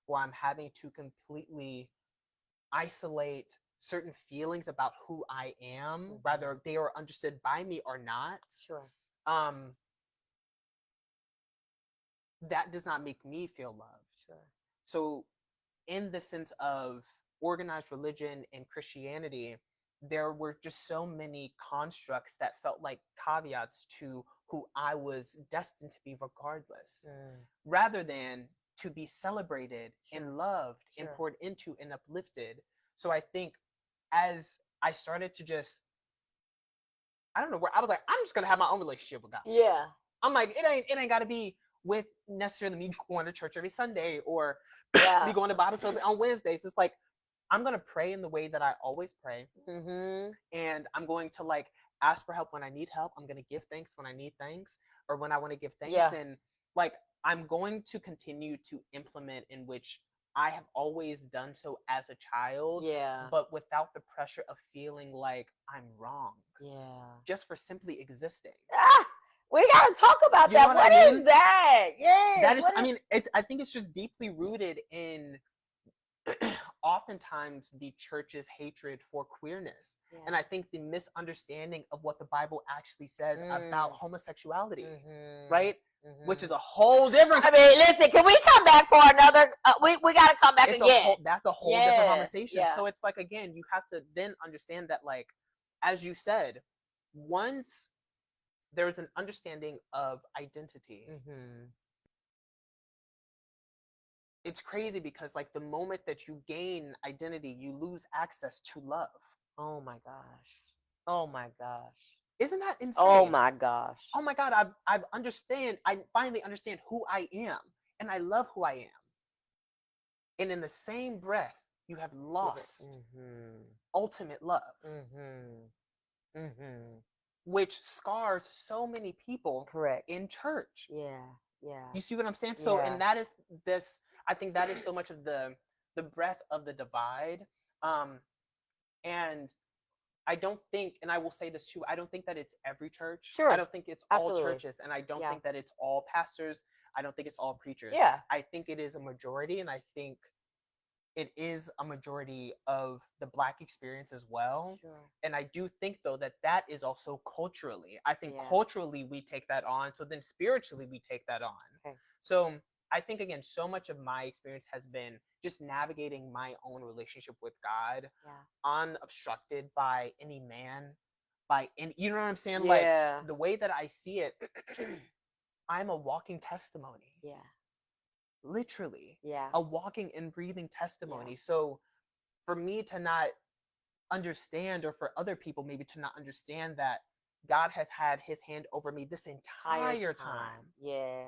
S1: where I'm having to completely isolate certain feelings about who I am, whether they are understood by me or not.
S2: Sure.
S1: Um, that does not make me feel loved.
S2: Sure.
S1: So, in the sense of organized religion and Christianity, there were just so many constructs that felt like caveats to who I was destined to be regardless, rather than to be celebrated and loved and poured into and uplifted. So I think as I started to just, I don't know where I was like, I'm just gonna have my own relationship with God.
S2: Yeah.
S1: I'm like, it ain't gotta be with necessarily me going to church every Sunday or me going to Bible study on Wednesdays. It's like I'm going to pray in the way that I always pray. And I'm going to like ask for help when I need help. I'm going to give thanks when I need thanks or when I want to give thanks.
S2: Yeah.
S1: And like, I'm going to continue to implement in which I have always done so as a child,
S2: Yeah.
S1: but without the pressure of feeling like I'm wrong.
S2: Yeah.
S1: Just for simply existing.
S2: Ah, we gotta talk about
S1: You know
S2: that.
S1: what
S2: What
S1: I
S2: is
S1: mean?
S2: that? Yes.
S1: That is,
S2: what
S1: I
S2: is-
S1: mean, I think it's just deeply rooted in oftentimes the church's hatred for queerness.
S2: Yeah.
S1: And I think the misunderstanding of what the Bible actually says about homosexuality, right? Which is a whole different.
S2: I mean, listen. Can we come back for another? We gotta come back
S1: It's
S2: again.
S1: That's a whole different conversation. So it's like, again, you have to then understand that, like, as you said, once there's an understanding of identity, it's crazy because like the moment that you gain identity, you lose access to love.
S2: Oh my gosh. Oh my gosh.
S1: Isn't that insane?
S2: Oh my gosh.
S1: Oh my God, I finally understand who I am, and I love who I am. And in the same breath, you have lost ultimate love, which scars so many people.
S2: Correct.
S1: In church.
S2: Yeah.
S1: You see what I'm saying? So, and that is this, I think that is so much of the breadth of the divide. And I don't think, and I will say this too, I don't think that it's every church.
S2: Sure.
S1: I don't think it's all churches, and I don't think that it's all pastors. I don't think it's all preachers.
S2: Yeah.
S1: I think it is a majority, and I think it is a majority of the Black experience as well.
S2: Sure.
S1: And I do think, though, that is also culturally. I think culturally we take that on, so then spiritually we take that on. Okay. So I think, again, so much of my experience has been just navigating my own relationship with God, unobstructed by any man, you know what I'm saying?
S2: Yeah.
S1: Like, the way that I see it, I'm a walking testimony.
S2: Yeah.
S1: Literally. Yeah. A walking and breathing testimony. Yeah. So for me to not understand, or for other people maybe to not understand, that God has had his hand over me this entire time.
S2: Yeah.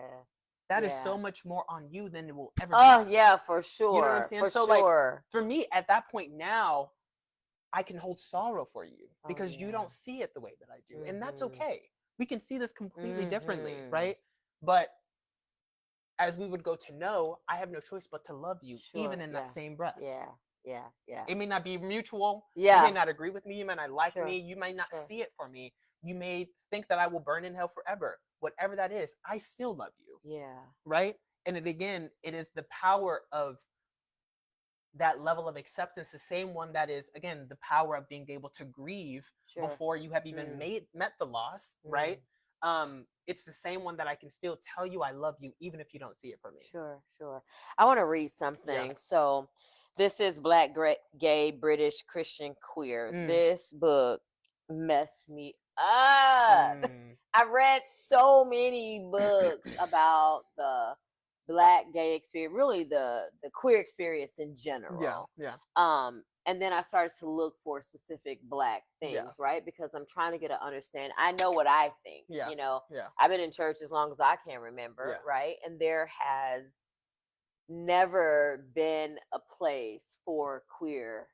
S1: That is so much more on you than it will ever be.
S2: Oh, yeah, for sure.
S1: You know what I'm saying?
S2: For
S1: so
S2: sure.
S1: Like, for me, at that point now, I can hold sorrow for you because you don't see it the way that I do. And that's okay. We can see this completely differently, right? But as we would go to know, I have no choice but to love you, even in that same breath.
S2: Yeah.
S1: It may not be mutual.
S2: Yeah.
S1: You may not agree with me. You may not like me. You may not see it for me. You may think that I will burn in hell forever. Whatever that is, I still love you.
S2: Yeah.
S1: Right? And it is the power of that level of acceptance, the same one that is, again, the power of being able to grieve before you have even met the loss, right? It's the same one that I can still tell you I love you, even if you don't see it from me.
S2: Sure. I want to read something. So this is Black, Gay, British, Christian, Queer. This book messed me up. I read so many books about the Black, gay experience, really the queer experience in general.
S1: Yeah.
S2: And then I started to look for specific Black things, right? Because I'm trying to get an understanding. I know what I think.
S1: Yeah.
S2: You know, I've been in church as long as I can remember, right? And there has never been a place for queer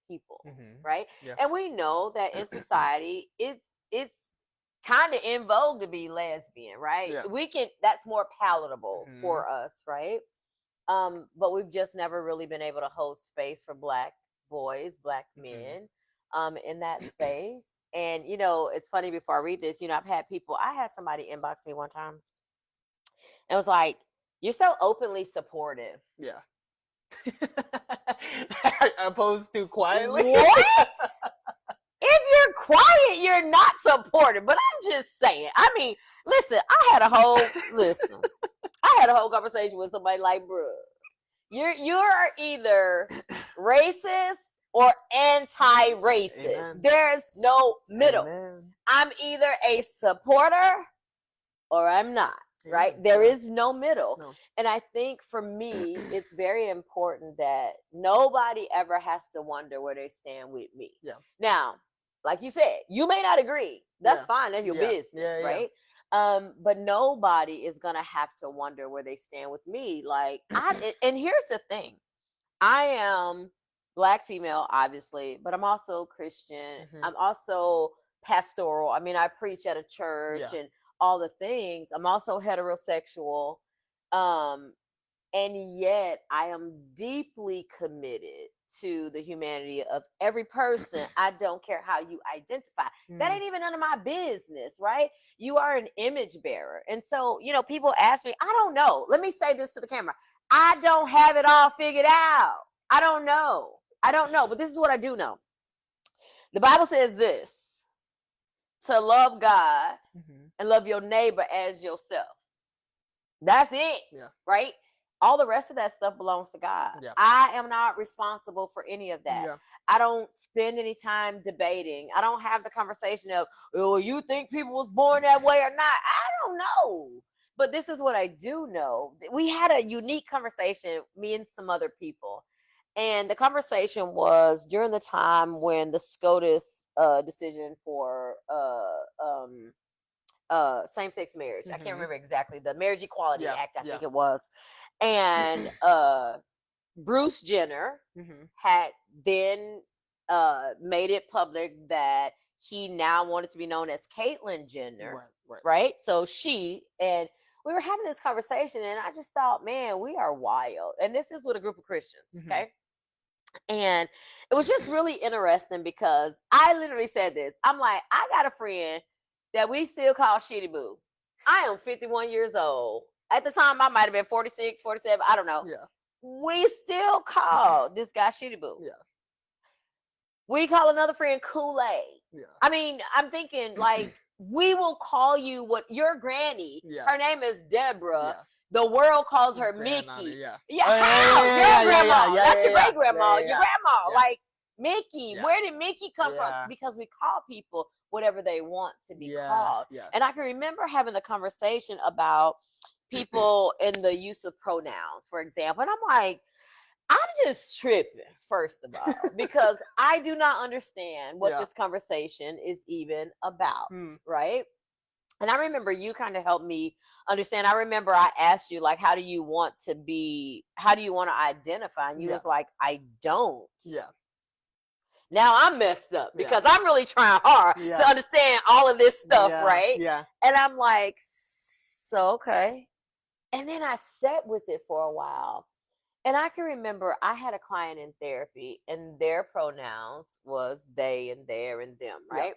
S2: people, right? Yeah. And we know that in society, it's kind of in vogue to be lesbian, right? Yeah. That's more palatable for us, right? But we've just never really been able to hold space for Black boys, Black men, in that space. And, you know, it's funny, before I read this, you know, I had somebody inbox me one time and was like, "You're so openly supportive."
S1: Yeah. Opposed to quietly.
S2: What? If you're quiet, you're not supportive. But I'm just saying. I mean, listen, I had a whole conversation with somebody like, "Bruh, you're either racist or anti-racist. Amen. There's no middle. Amen. I'm either a supporter or I'm not." Right? There is no middle. No. And I think for me, it's very important that nobody ever has to wonder where they stand with me. Yeah. Now, like you said, you may not agree. That's fine. That's your business, right? But nobody is going to have to wonder where they stand with me. Like, and here's the thing. I am Black female, obviously, but I'm also Christian.
S1: Mm-hmm.
S2: I'm also pastoral. I mean, I preach at a
S1: Yeah.
S2: church and all the things. I'm also heterosexual. Um, and yet I am deeply committed to the humanity of every person. I don't care how you identify. That
S1: Mm.
S2: ain't even none of my business, right? You are an image bearer. And so, people ask me, I don't know. Let me say this to the camera. I don't have it all figured out. I don't know. I don't know, but this is what I do know. The Bible says this: to love God
S1: Mm-hmm.
S2: and love your neighbor as yourself. That's it.
S1: Yeah.
S2: Right? All the rest of that stuff belongs to God.
S1: Yeah.
S2: I am not responsible for any of that.
S1: Yeah.
S2: I don't spend any time debating. I don't have the conversation of, oh, you think people was born that way or not? I don't know. But this is what I do know. We had a unique conversation, me and some other people. And the conversation was during the time when the SCOTUS decision for same-sex marriage. I can't
S1: Mm-hmm.
S2: remember exactly, the Marriage Equality
S1: Yeah.
S2: Act, I
S1: Yeah.
S2: think it was. And Bruce Jenner
S1: Mm-hmm.
S2: had then made it public that he now wanted to be known as Caitlyn Jenner,
S1: Right. Right.
S2: right? So we were having this conversation, and I just thought, man, we are wild. And this is with a group of Christians,
S1: Mm-hmm.
S2: okay? And it was just really interesting because I literally said this. I'm like, I got a friend that we still call Shitty Boo. I am 51 years old. At the time, I might have been 46, 47. I don't know.
S1: Yeah.
S2: We still call this guy Shitty Boo.
S1: Yeah.
S2: We call another friend Kool-Aid.
S1: Yeah.
S2: I mean, I'm thinking like, we will call you what your granny.
S1: Yeah.
S2: Her name is Deborah.
S1: Yeah.
S2: The world calls her
S1: Grandnanny,
S2: Mickey.
S1: yeah.
S2: Yeah,
S1: Oh, yeah,
S2: how?
S1: yeah,
S2: Your
S1: yeah,
S2: grandma,
S1: yeah,
S2: not
S1: yeah,
S2: your
S1: yeah,
S2: great grandma,
S1: yeah, yeah,
S2: your grandma.
S1: yeah.
S2: Like Mickey.
S1: Yeah.
S2: Where did Mickey come from?
S1: Yeah.
S2: Because we call people whatever they want to be
S1: Yeah.
S2: called.
S1: Yeah.
S2: And I can remember having the conversation about people in the use of pronouns, for example. And I'm like, I'm just tripping, first of all, because I do not understand what
S1: Yeah.
S2: this conversation is even about,
S1: Hmm.
S2: right? And I remember you kind of helped me understand. I remember I asked you, like, how do you want to identify? And you
S1: Yeah.
S2: was like, I don't.
S1: Yeah.
S2: Now I'm messed up
S1: Yeah.
S2: because I'm really trying hard
S1: Yeah.
S2: to understand all of this stuff,
S1: Yeah.
S2: right?
S1: Yeah.
S2: And I'm like, so okay. And then I sat with it for a while. And I can remember I had a client in therapy, and their pronouns was they and their and them, right?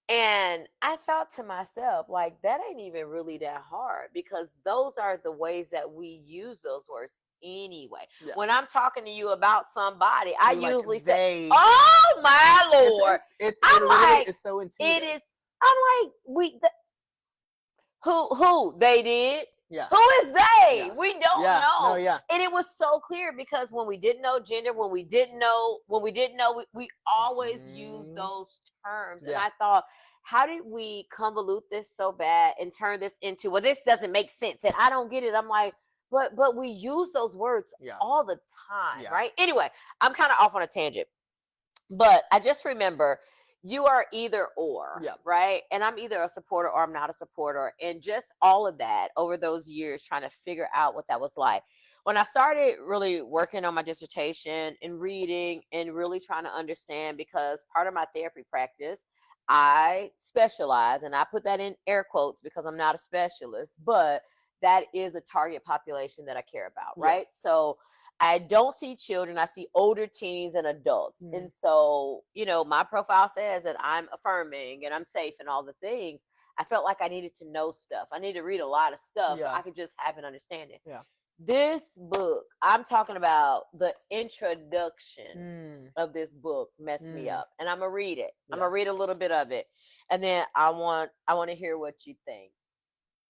S2: And I thought to myself, like, that ain't even really that hard because those are the ways that we use those words anyway.
S1: Yeah.
S2: When I'm talking to you about somebody, I
S1: You like
S2: usually
S1: they.
S2: say, "Oh my Lord!"
S1: It
S2: I'm
S1: literally
S2: like,
S1: is so intuitive.
S2: it is. I'm like, who they did?
S1: Yeah.
S2: Who is they?
S1: Yeah.
S2: We don't
S1: Yeah.
S2: know.
S1: No. Yeah.
S2: And it was so clear because when we didn't know gender, when we didn't know, we always use those terms. And
S1: Yeah.
S2: I thought, how did we convolute this so bad and turn this into, well, this doesn't make sense and I don't get it. I'm like, but we use those words
S1: Yeah.
S2: all the time,
S1: Yeah.
S2: right? Anyway, I'm kind of off on a tangent. But I just remember you are either or,
S1: Yeah.
S2: right? And I'm either a supporter or I'm not a supporter. And just all of that over those years, trying to figure out what that was like. When I started really working on my dissertation and reading and really trying to understand, because part of my therapy practice, I specialize, and I put that in air quotes because I'm not a specialist, but that is a target population that I care about,
S1: Yeah.
S2: right? So I don't see children. I see older teens and adults. And so, my profile says that I'm affirming and I'm safe and all the things. I felt like I needed to know stuff. I needed to read a lot of stuff so
S1: Yeah.
S2: I could just have an understanding.
S1: Yeah.
S2: This book, I'm talking about the introduction of this book messed me up. And I'm going to read it. I'm going to read a little bit of it. And then I want to hear what you think.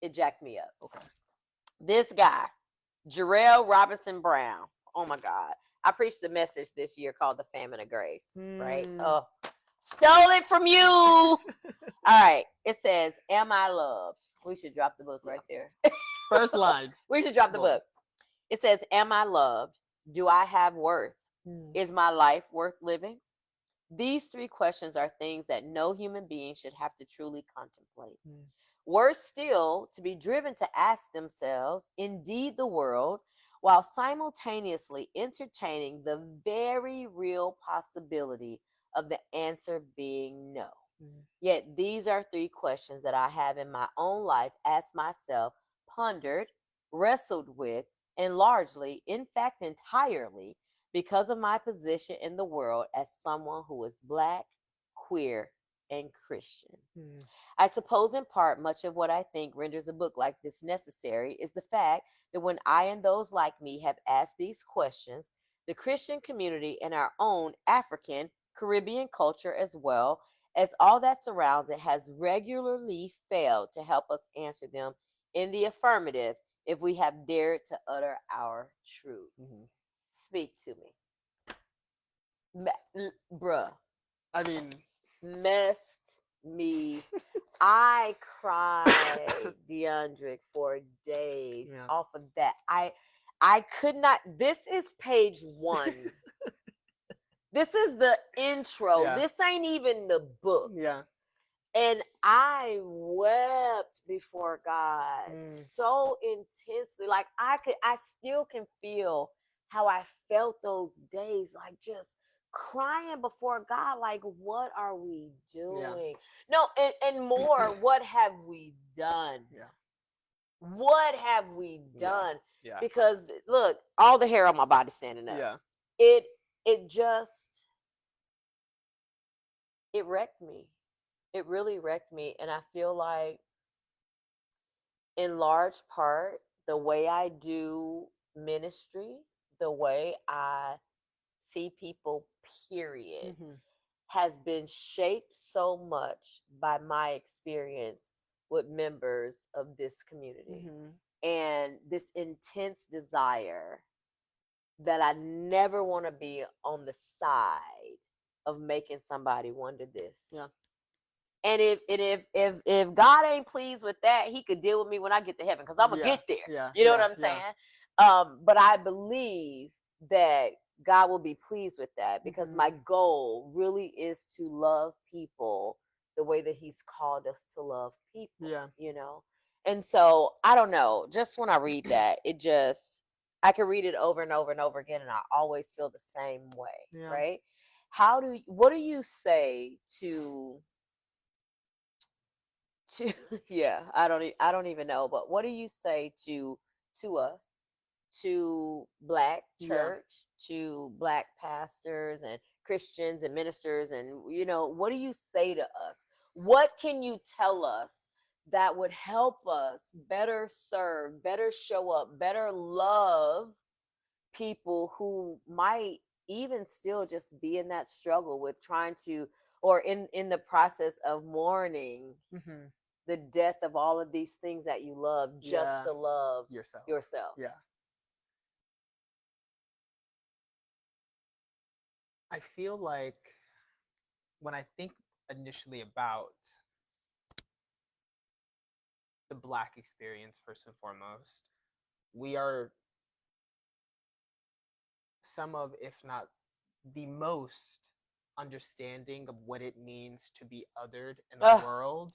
S2: It jacked me up.
S1: Okay.
S2: This guy, Jarrell Robinson Brown. Oh my God. I preached a message this year called The Famine of Grace, right? Oh, stole it from you. All right. It says, Am I loved? We should drop the book right there.
S1: First line.
S2: We should drop the book. It says, Am I loved? Do I have worth? Is my life worth living? These three questions are things that no human being should have to truly contemplate. Worse still, to be driven to ask themselves, indeed the world, while simultaneously entertaining the very real possibility of the answer being no. Yet these are three questions that I have in my own life asked myself, pondered, wrestled with, and largely, in fact, entirely, because of my position in the world as someone who is Black, queer, and Christian. I suppose, in part, much of what I think renders a book like this necessary is the fact that when I and those like me have asked these questions, the Christian community and our own African Caribbean culture, as well as all that surrounds it, has regularly failed to help us answer them in the affirmative if we have dared to utter our truth. Speak to me. Bruh.
S1: I mean,
S2: Messed me. I cried, DeAndre, for days off of that. I could not. This is page 1. This is the intro.
S1: Yeah.
S2: This ain't even the book.
S1: Yeah.
S2: And I wept before God so intensely. Like I still can feel how I felt those days, like just crying before God, like, what are we doing? No, and more, what have we done? What have we done? Because look, all the hair on my body standing up. It just, it wrecked me. It really wrecked me. And I feel like, in large part, the way I do ministry, the way I see people, period, has been shaped so much by my experience with members of this community. And this intense desire that I never want to be on the side of making somebody wonder this. And if God ain't pleased with that, he could deal with me when I get to heaven, because I'm gonna get there. You know what I'm saying? But I believe that God will be pleased with that, because my goal really is to love people the way that he's called us to love people. You know? And so I don't know, just when I read that, I can read it over and over and over again, and I always feel the same way. Right? What do you say to I don't even know, but what do you say to us, to Black church, to Black pastors and Christians and ministers, and what do you say to us? What can you tell us that would help us better serve, better show up, better love people who might even still just be in that struggle with trying to, or in the process of mourning the death of all of these things that you love, just to love yourself.
S1: I feel like when I think initially about the Black experience, first and foremost, we are some of, if not the most understanding of what it means to be othered in the world.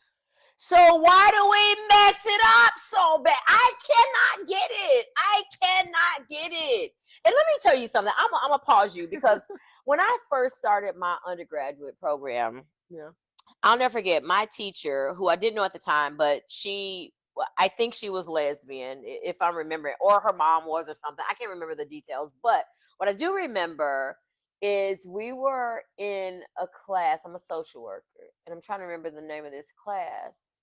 S2: So why do we mess it up so bad? I cannot get it. And let me tell you something. I'm gonna pause you, because when I first started my undergraduate program, I'll never forget my teacher, who I didn't know at the time, but I think she was lesbian, if I'm remembering, or her mom was, or something. I can't remember the details, but what I do remember is we were in a class. I'm a social worker, and I'm trying to remember the name of this class.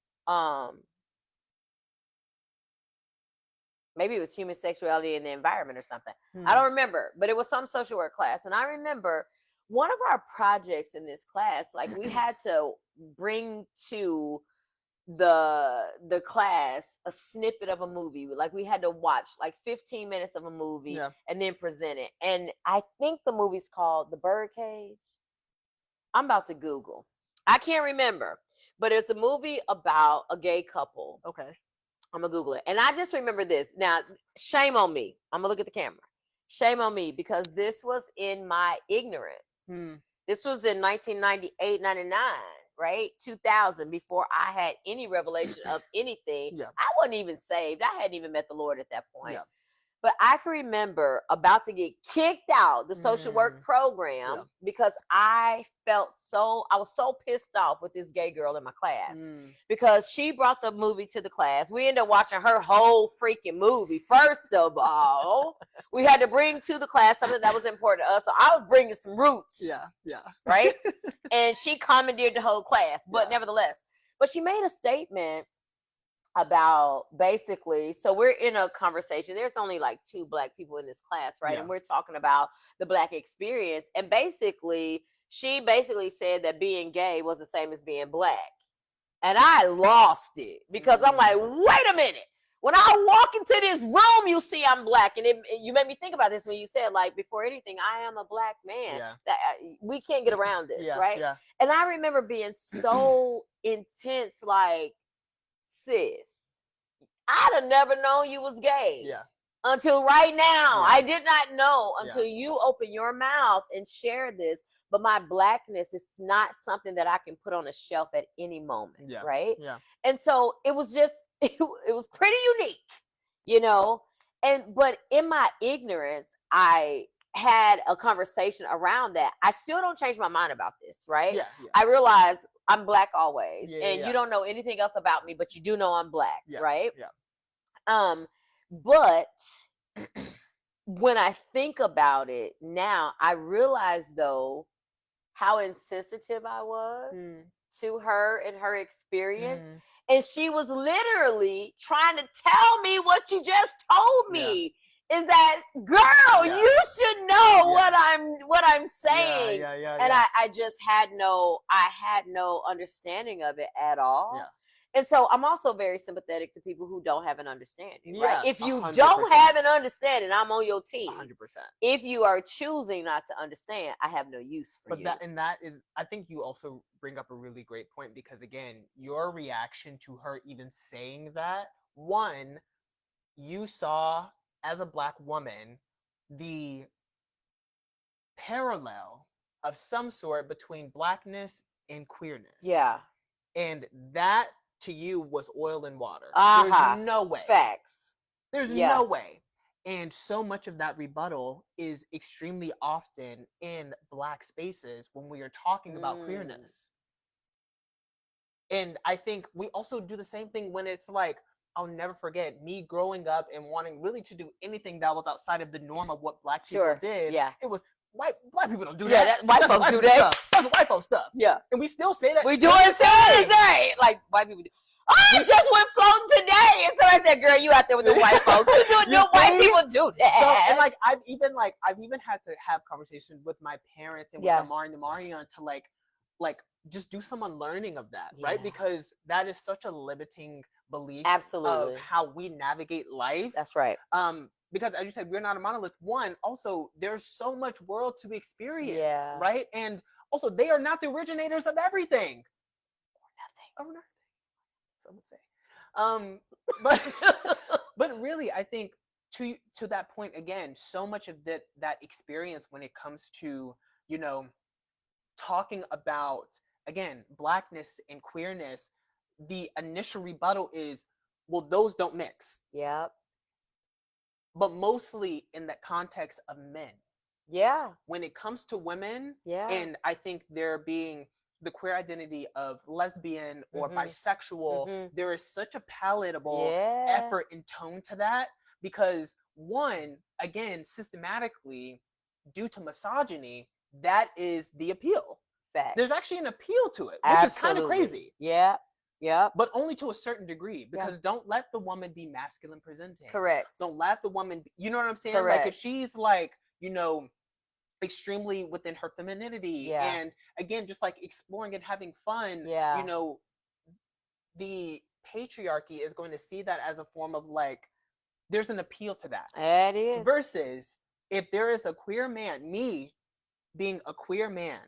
S2: Maybe it was human sexuality in the environment or something. I don't remember, but it was some social work class. And I remember one of our projects in this class, like, we had to bring to the class a snippet of a movie. Like, we had to watch like 15 minutes of a movie and then present it. And I think the movie's called The Birdcage. I'm about to Google. I can't remember, but it's a movie about a gay couple.
S1: Okay.
S2: I'm gonna Google it. And I just remember this. Now, shame on me. I'm gonna look at the camera. Shame on me, because this was in my ignorance. This was in 1998, 99. Right? 2000, before I had any revelation of anything. I wasn't even saved. I hadn't even met the Lord at that point. But I can remember about to get kicked out the social work program because I was so pissed off with this gay girl in my class because she brought the movie to the class. We ended up watching her whole freaking movie. First of all, we had to bring to the class something that was important to us. So I was bringing some roots.
S1: Yeah.
S2: Right? And she commandeered the whole class. But nevertheless, but she made a statement about basically, so we're in a conversation. There's only like 2 Black people in this class, right?
S1: Yeah.
S2: And we're talking about the Black experience. And basically, she basically said that being gay was the same as being Black. And I lost it because I'm like, wait a minute. When I walk into this room, you see I'm Black. And you made me think about this when you said, like, before anything, I am a Black man.
S1: Yeah.
S2: That we can't get around this, right?
S1: Yeah.
S2: And I remember being so intense, like, sis, I'd have never known you was gay.
S1: Yeah.
S2: Until right now. I did not know until you open your mouth and share this. But my Blackness is not something that I can put on a shelf at any moment.
S1: Yeah.
S2: Right?
S1: Yeah.
S2: And so it was just, it was pretty unique, you know? But in my ignorance, I had a conversation around that. I still don't change my mind about this, right?
S1: Yeah.
S2: I realize I'm Black always, and
S1: yeah.
S2: you don't know anything else about me, but you do know I'm Black, right?
S1: Yeah.
S2: But when I think about it now, I realize though how insensitive I was to her and her experience. And she was literally trying to tell me what you just told me. Is that, girl, you should know what I'm saying. And I just had no understanding of it at all.
S1: Yeah.
S2: And so I'm also very sympathetic to people who don't have an understanding, right? If you
S1: 100%.
S2: don't have an understanding, I'm on your team.
S1: 100%.
S2: If you are choosing not to understand, I have no use for you.
S1: But that is, I think you also bring up a really great point because, again, your reaction to her even saying that, one, you saw as a Black woman the parallel of some sort between Blackness and queerness.
S2: Yeah.
S1: And that to you was oil and water.
S2: There's
S1: no way.
S2: Facts.
S1: There's no way. And so much of that rebuttal is extremely often in Black spaces when we are talking about queerness. And I think we also do the same thing when it's like, I'll never forget me growing up and wanting really to do anything that was outside of the norm of what Black people did.
S2: Yeah.
S1: It was Black people don't do
S2: that. White folks do that.
S1: That's white folks stuff.
S2: Yeah.
S1: And we still say that.
S2: We do it today. Like white people do. I just went floating today, and somebody said, "Girl, you out there with the white folks? White people do that."
S1: So, and like I've even had to have conversations with my parents and with Amari and Marion to like just do some unlearning of that, right? Because that is such a limiting belief of how we navigate life.
S2: That's right.
S1: Because as you said, we're not a monolith. One, also, there's so much world to experience, right? And also, they are not the originators of everything. Or nothing. Some would say. But really, I think to that point again, so much of that experience when it comes to, you know, talking about, again, Blackness and queerness, the initial rebuttal is, well, those don't mix.
S2: Yep.
S1: But mostly in the context of men.
S2: Yeah.
S1: When it comes to women, and I think there being the queer identity of lesbian or bisexual, there is such a palatable effort and tone to that because, one, again, systematically, due to misogyny, that is the appeal.
S2: Facts.
S1: There's actually an appeal to it, which is kind of crazy.
S2: Yeah. Yeah.
S1: But only to a certain degree, because don't let the woman be masculine presenting.
S2: Correct.
S1: Don't let the woman be, you know what I'm saying?
S2: Correct.
S1: Like if she's like, you know, extremely within her femininity and again, just like exploring and having fun, you know, the patriarchy is going to see that as a form of like, there's an appeal to that.
S2: It is.
S1: Versus if there is a queer man, me being a queer man,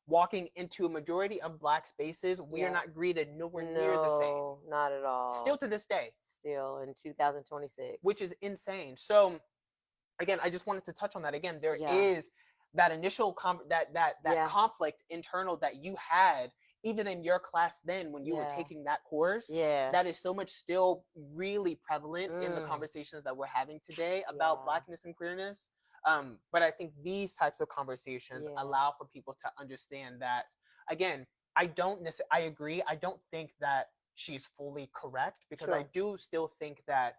S1: walking into a majority of Black spaces, we are not greeted nowhere near the same.
S2: No, not at all.
S1: Still to this day.
S2: Still in 2026.
S1: Which is insane. So, again, I just wanted to touch on that again. There is that initial that conflict internal that you had even in your class then when you were taking that course,
S2: Yeah.
S1: that is so much still really prevalent in the conversations that we're having today about Blackness and queerness. But I think these types of conversations allow for people to understand that, again, I agree. I don't think that she's fully correct, because I do still think that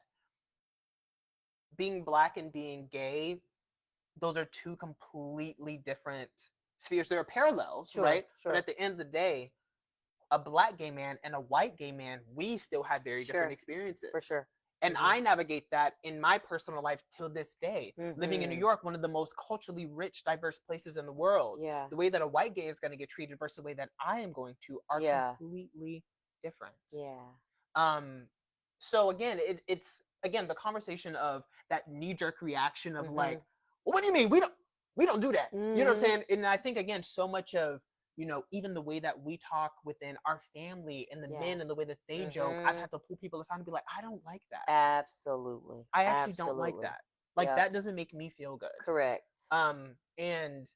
S1: being Black and being gay, those are two completely different spheres. There are parallels, right? But at the end of the day, a Black gay man and a white gay man, we still have very different experiences.
S2: For sure.
S1: And I navigate that in my personal life till this day. Living in New York, one of the most culturally rich, diverse places in the world.
S2: Yeah.
S1: The way that a white gay is going to get treated versus the way that I am going to are completely different.
S2: Yeah.
S1: So again, it's again the conversation of that knee-jerk reaction of like, well, what do you mean we don't do that? You know what I'm saying? And I think again, so much of, you know, even the way that we talk within our family and the men and the way that they joke, I've had to pull people aside and be like, I don't like that.
S2: Absolutely.
S1: I actually don't like that. Like that doesn't make me feel good.
S2: Correct.
S1: And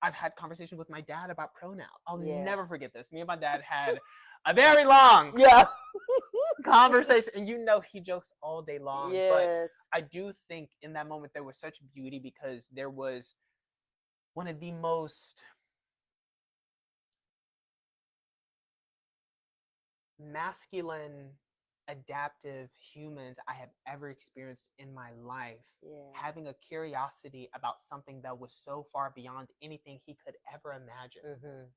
S1: I've had conversations with my dad about pronouns. I'll never forget this. Me and my dad had a very long conversation, and you know he jokes all day long. But I do think in that moment there was such beauty, because there was one of the most masculine, adaptive humans I have ever experienced in my life, having a curiosity about something that was so far beyond anything he could ever imagine.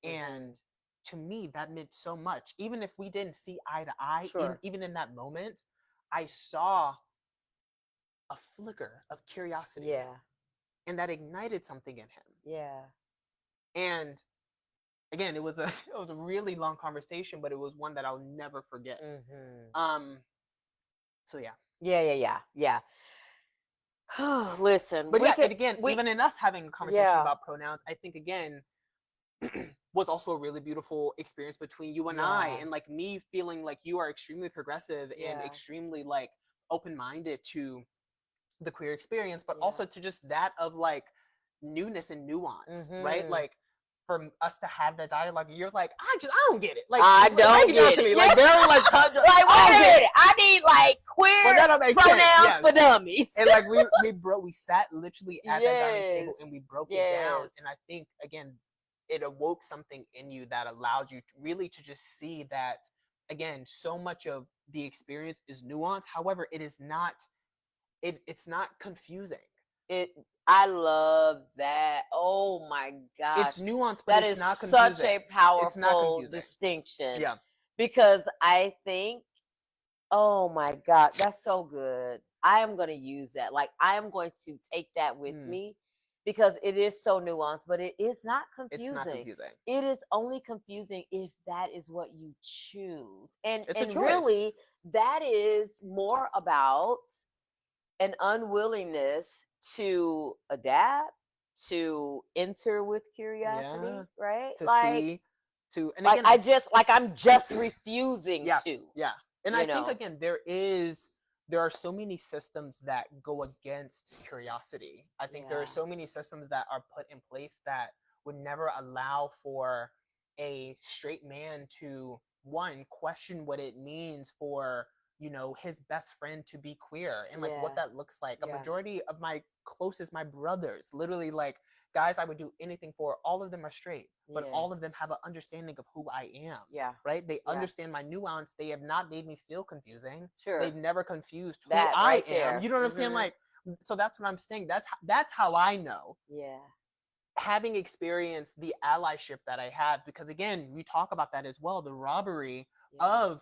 S1: And to me, that meant so much. Even if we didn't see eye to eye, even in that moment, I saw a flicker of curiosity. And that ignited something in him. And again, it was a really long conversation, but it was one that I'll never forget. So
S2: Yeah. Listen,
S1: but again, even in us having a conversation about pronouns, I think again was also a really beautiful experience between you and I, and like me feeling like you are extremely progressive and extremely like open-minded to the queer experience, but also to just that of like newness and nuance, right? Like for us to have that dialogue, you're like, I don't get it. Like
S2: I don't get it.
S1: Me. Like very like
S2: like wait a minute, I need like queer pronouns for dummies.
S1: And like we sat literally at that dining table and we broke it down. And I think again, it awoke something in you that allowed you to really to just see that again, so much of the experience is nuance. However, it is not. It's not confusing.
S2: I love that. Oh my gosh.
S1: It's nuanced, but it's not confusing.
S2: That is such a powerful distinction.
S1: Yeah.
S2: Because I think, oh my God, that's so good. I am going to use that. Like, I am going to take that with me, because it is so nuanced, but it is not confusing. It's not confusing. It is only confusing if that is what you choose. And really, that is more about an unwillingness to adapt, to enter with curiosity, right?
S1: To
S2: like,
S1: see, to and
S2: like
S1: again,
S2: I'm just refusing to.
S1: Yeah. And I think again there are so many systems that go against curiosity. I think there are so many systems that are put in place that would never allow for a straight man to one question what it means for, you know, his best friend to be queer and like what that looks like. A majority of my closest, my brothers, literally like guys I would do anything for, all of them are straight, but all of them have an understanding of who I am. Right? They understand my nuance. They have not made me feel confusing. They've never confused who I am. You know what I'm saying? Like, so that's what I'm saying. That's how I know. Having experienced the allyship that I have, because again, we talk about that as well, the robbery of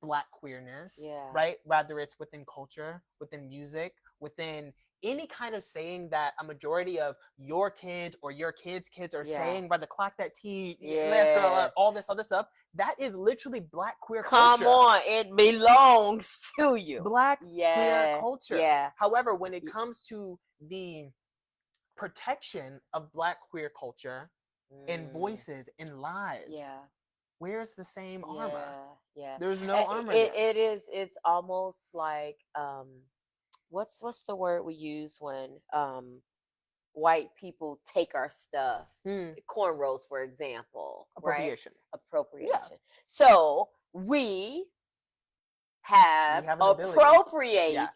S1: Black queerness, right? Whether it's within culture, within music, within any kind of saying that a majority of your kids or your kids' kids are saying, by the clock that T, last girl, all this other stuff, that is literally Black queer culture.
S2: Come on, it belongs to you.
S1: Black queer culture. However, when it comes to the protection of Black queer culture and voices and lives, where's the same armor? There's no armor there.
S2: It's almost like what's the word we use when white people take our stuff. Cornrows, for example.
S1: Appropriation.
S2: Right? Appropriation. Yeah. So we have appropriated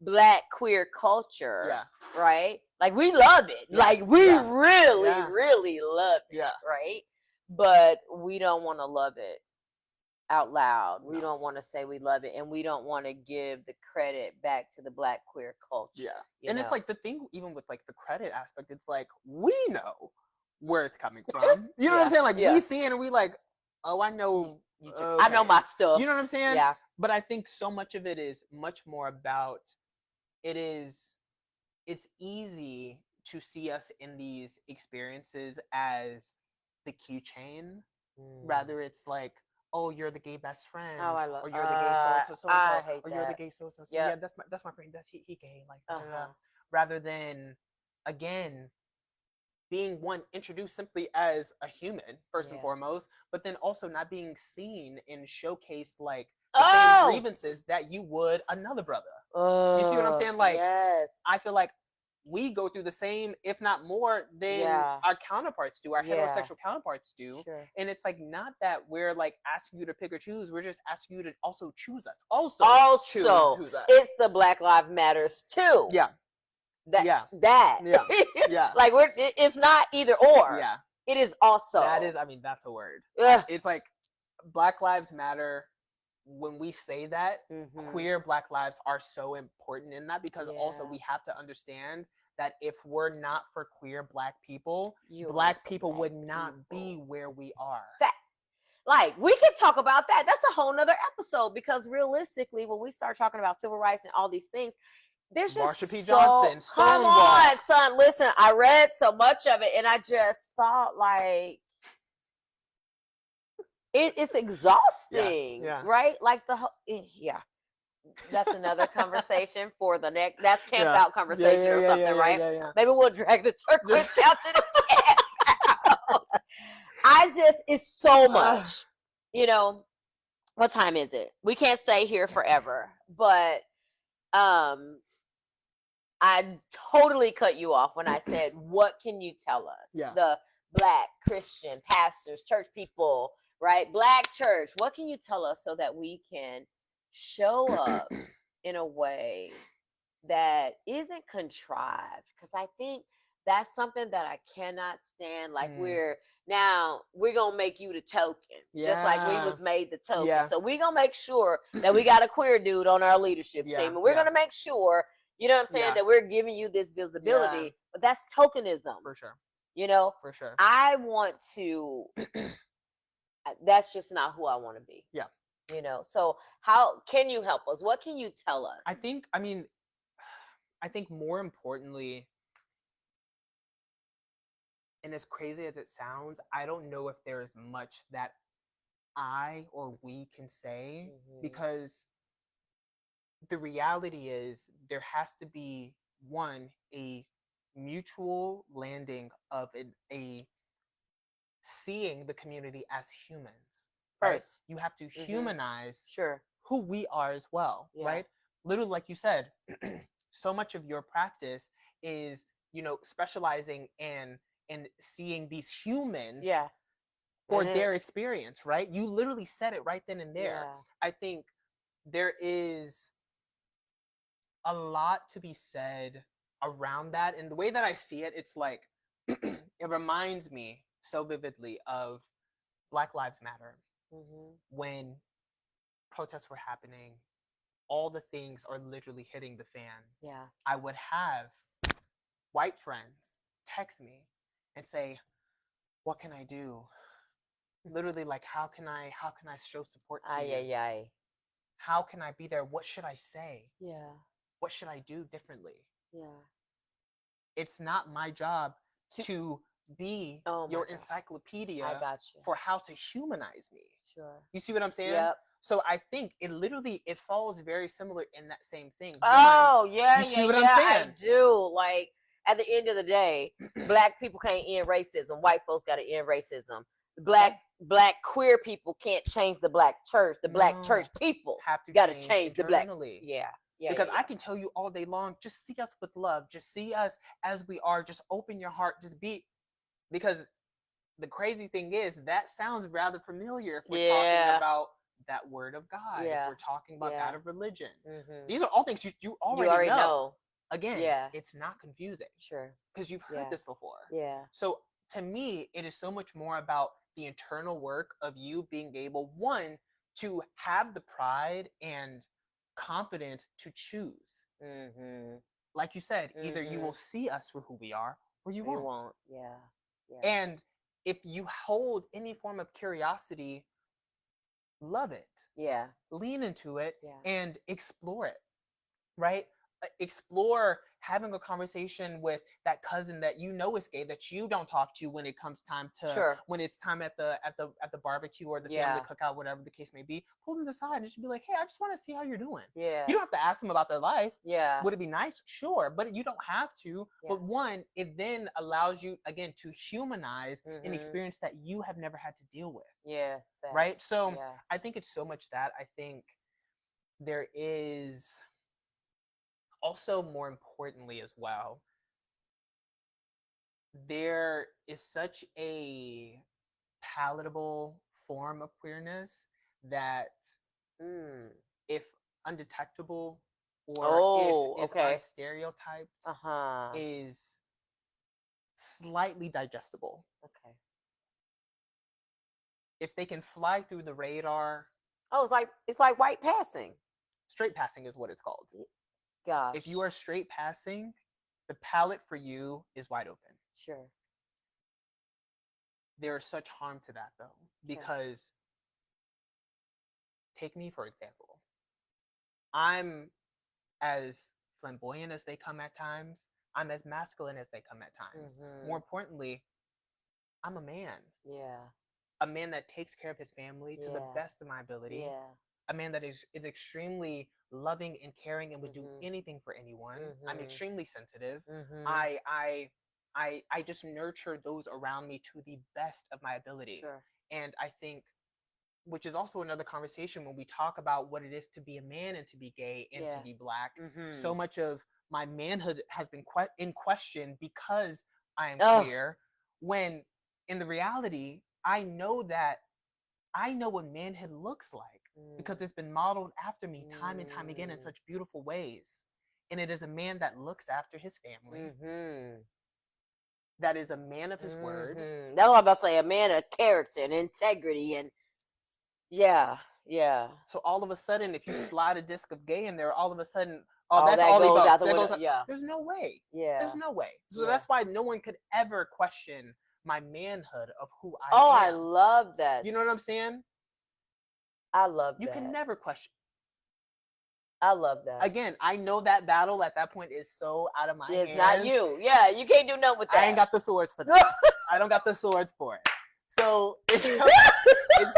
S2: Black queer culture, right? Like we love it. Like we really love it, right? But we don't want to love it out loud. We don't want to say we love it, and we don't want to give the credit back to the Black queer culture.
S1: Yeah. And it's like the thing, even with like the credit aspect, it's like we know where it's coming from. You know what I'm saying? Like we see it and we like, oh, I know.
S2: I know my stuff.
S1: You know what I'm saying?
S2: Yeah.
S1: But I think so much of it is much more about it's easy to see us in these experiences as the keychain. Rather, it's like, oh, you're the gay best friend.
S2: Oh, I love.
S1: Or you're the gay so-and-so.
S2: I hate
S1: or
S2: that.
S1: you're the gay so-and-so. Yeah, that's my friend. He gay. Like, rather than, again, being introduced simply as a human, first and foremost, but then also not being seen and showcased like the same grievances that you would another brother. You see what I'm saying? Like, I feel like we go through the same, if not more, than our counterparts do, our heterosexual counterparts do. Sure. And it's like not that we're like asking you to pick or choose. We're just asking you to also choose us. Also choose us.
S2: It's the Black Lives Matters too.
S1: Yeah.
S2: That.
S1: Yeah.
S2: Like it's not either or.
S1: Yeah.
S2: It is also.
S1: That is, I mean, that's a word. It's like Black Lives Matter. When we say that, queer Black lives are so important in that, because also we have to understand that if we're not for queer Black people, Black people would not be where we are.
S2: Like, we can talk about that. That's a whole nother episode, because realistically, when we start talking about civil rights and all these things, there's just
S1: Marsha P. Johnson, Stonewall.
S2: Come on, son. Listen, I read so much of it, and I just thought, like, it's exhausting, right? Like the whole, that's another conversation for the next. That's camp out conversation or something, right?
S1: Yeah.
S2: Maybe we'll drag the Turquoise Couch to the camp out. It's so much. You know, what time is it? We can't stay here forever, but I totally cut you off when I said, "What can you tell us?" The Black Christian pastors, church people. Right? Black church, what can you tell us so that we can show up in a way that isn't contrived? Because I think that's something that I cannot stand. Like we're gonna make you the token, just like we was made the token. So we're gonna make sure that we got a queer dude on our leadership team, and we're gonna make sure, you know what I'm saying, that we're giving you this visibility. But that's tokenism,
S1: for sure.
S2: You know,
S1: for sure.
S2: I want to. That's just not who I want to be.
S1: Yeah.
S2: You know, so how can you help us? What can you tell us?
S1: I think more importantly, and as crazy as it sounds, I don't know if there is much that I or we can say, because the reality is there has to be, one, a mutual landing of a seeing the community as humans, right?
S2: First.
S1: You have to humanize
S2: who
S1: we are as well, right? Literally, like you said, so much of your practice is, you know, specializing in seeing these humans for their experience, right? You literally said it right then and there. I think there is a lot to be said around that, and the way that I see it, it's like it reminds me so vividly of Black Lives Matter. When protests were happening, all the things are literally hitting the fan. I would have white friends text me and say, "What can I do?" Literally, like, how can I show support to you? How can I be there? What should I say? What should I do differently? It's not my job to be your encyclopedia for how to humanize me. You see what I'm saying? So I think it falls very similar in that same thing. You see what I'm saying?
S2: I do. Like, at the end of the day, Black people can't end racism. White folks got to end racism. Black queer people can't change the Black church. The Black church people
S1: have to
S2: got to change the Black.
S1: Because I can tell you all day long, just see us with love, just see us as we are, just open your heart, just be. Because the crazy thing is that sounds rather familiar if we're talking about that word of God, if we're talking about that of religion. These are all things you already know. Again, it's not confusing.
S2: Sure.
S1: Because you've heard this before.
S2: Yeah.
S1: So to me, it is so much more about the internal work of you being able, one, to have the pride and confidence to choose. Like you said, either you will see us for who we are or you won't.
S2: Yeah.
S1: And if you hold any form of curiosity, love it.
S2: Yeah.
S1: Lean into it and explore it, right? Explore having a conversation with that cousin that you know is gay that you don't talk to when it comes time to when it's time at the barbecue or the family cookout, whatever the case may be. Pull them aside and just be like, hey, I just want to see how you're doing.
S2: Yeah.
S1: You don't have to ask them about their life.
S2: Yeah.
S1: Would it be nice? Sure, but you don't have to. But one, it then allows you again to humanize an experience that you have never had to deal with.
S2: Yeah.
S1: Right. So I think it's so much that I think there is. Also, more importantly as well, there is such a palatable form of queerness that if undetectable or if unstereotyped is slightly digestible.
S2: Okay.
S1: If they can fly through the radar.
S2: Oh, it's like white passing.
S1: Straight passing is what it's called.
S2: Gosh.
S1: If you are straight passing, the palette for you is wide open.
S2: Sure.
S1: There is such harm to that though, because take me for example. I'm as flamboyant as they come at times. I'm as masculine as they come at times. More importantly, I'm a man.
S2: Yeah.
S1: A man that takes care of his family to the best of my ability.
S2: Yeah.
S1: A man that is extremely loving and caring and would do anything for anyone. I'm extremely sensitive. I just nurture those around me to the best of my ability.
S2: Sure.
S1: And I think, which is also another conversation when we talk about what it is to be a man and to be gay and to be Black. So much of my manhood has been in question because I am queer, when in the reality, I know what manhood looks like because it's been modeled after me time and time again in such beautiful ways. And it is a man that looks after his family. That is a man of his word.
S2: That's what I'm about to say. A man of character and integrity and
S1: So all of a sudden, if you slide a disc of gay in there, all of a sudden,
S2: that's
S1: all
S2: all
S1: they
S2: goes out the
S1: that
S2: window.
S1: goes, there's no way.
S2: Yeah.
S1: There's no way. So that's why no one could ever question my manhood of who I am.
S2: Oh, I love that.
S1: You know what I'm saying?
S2: I love that.
S1: You can never question.
S2: I love that.
S1: Again, I know that battle at that point is so out of my hands.
S2: It's not you. Yeah, you can't do nothing with that.
S1: I ain't got the swords for that. I don't got the swords for it. So it's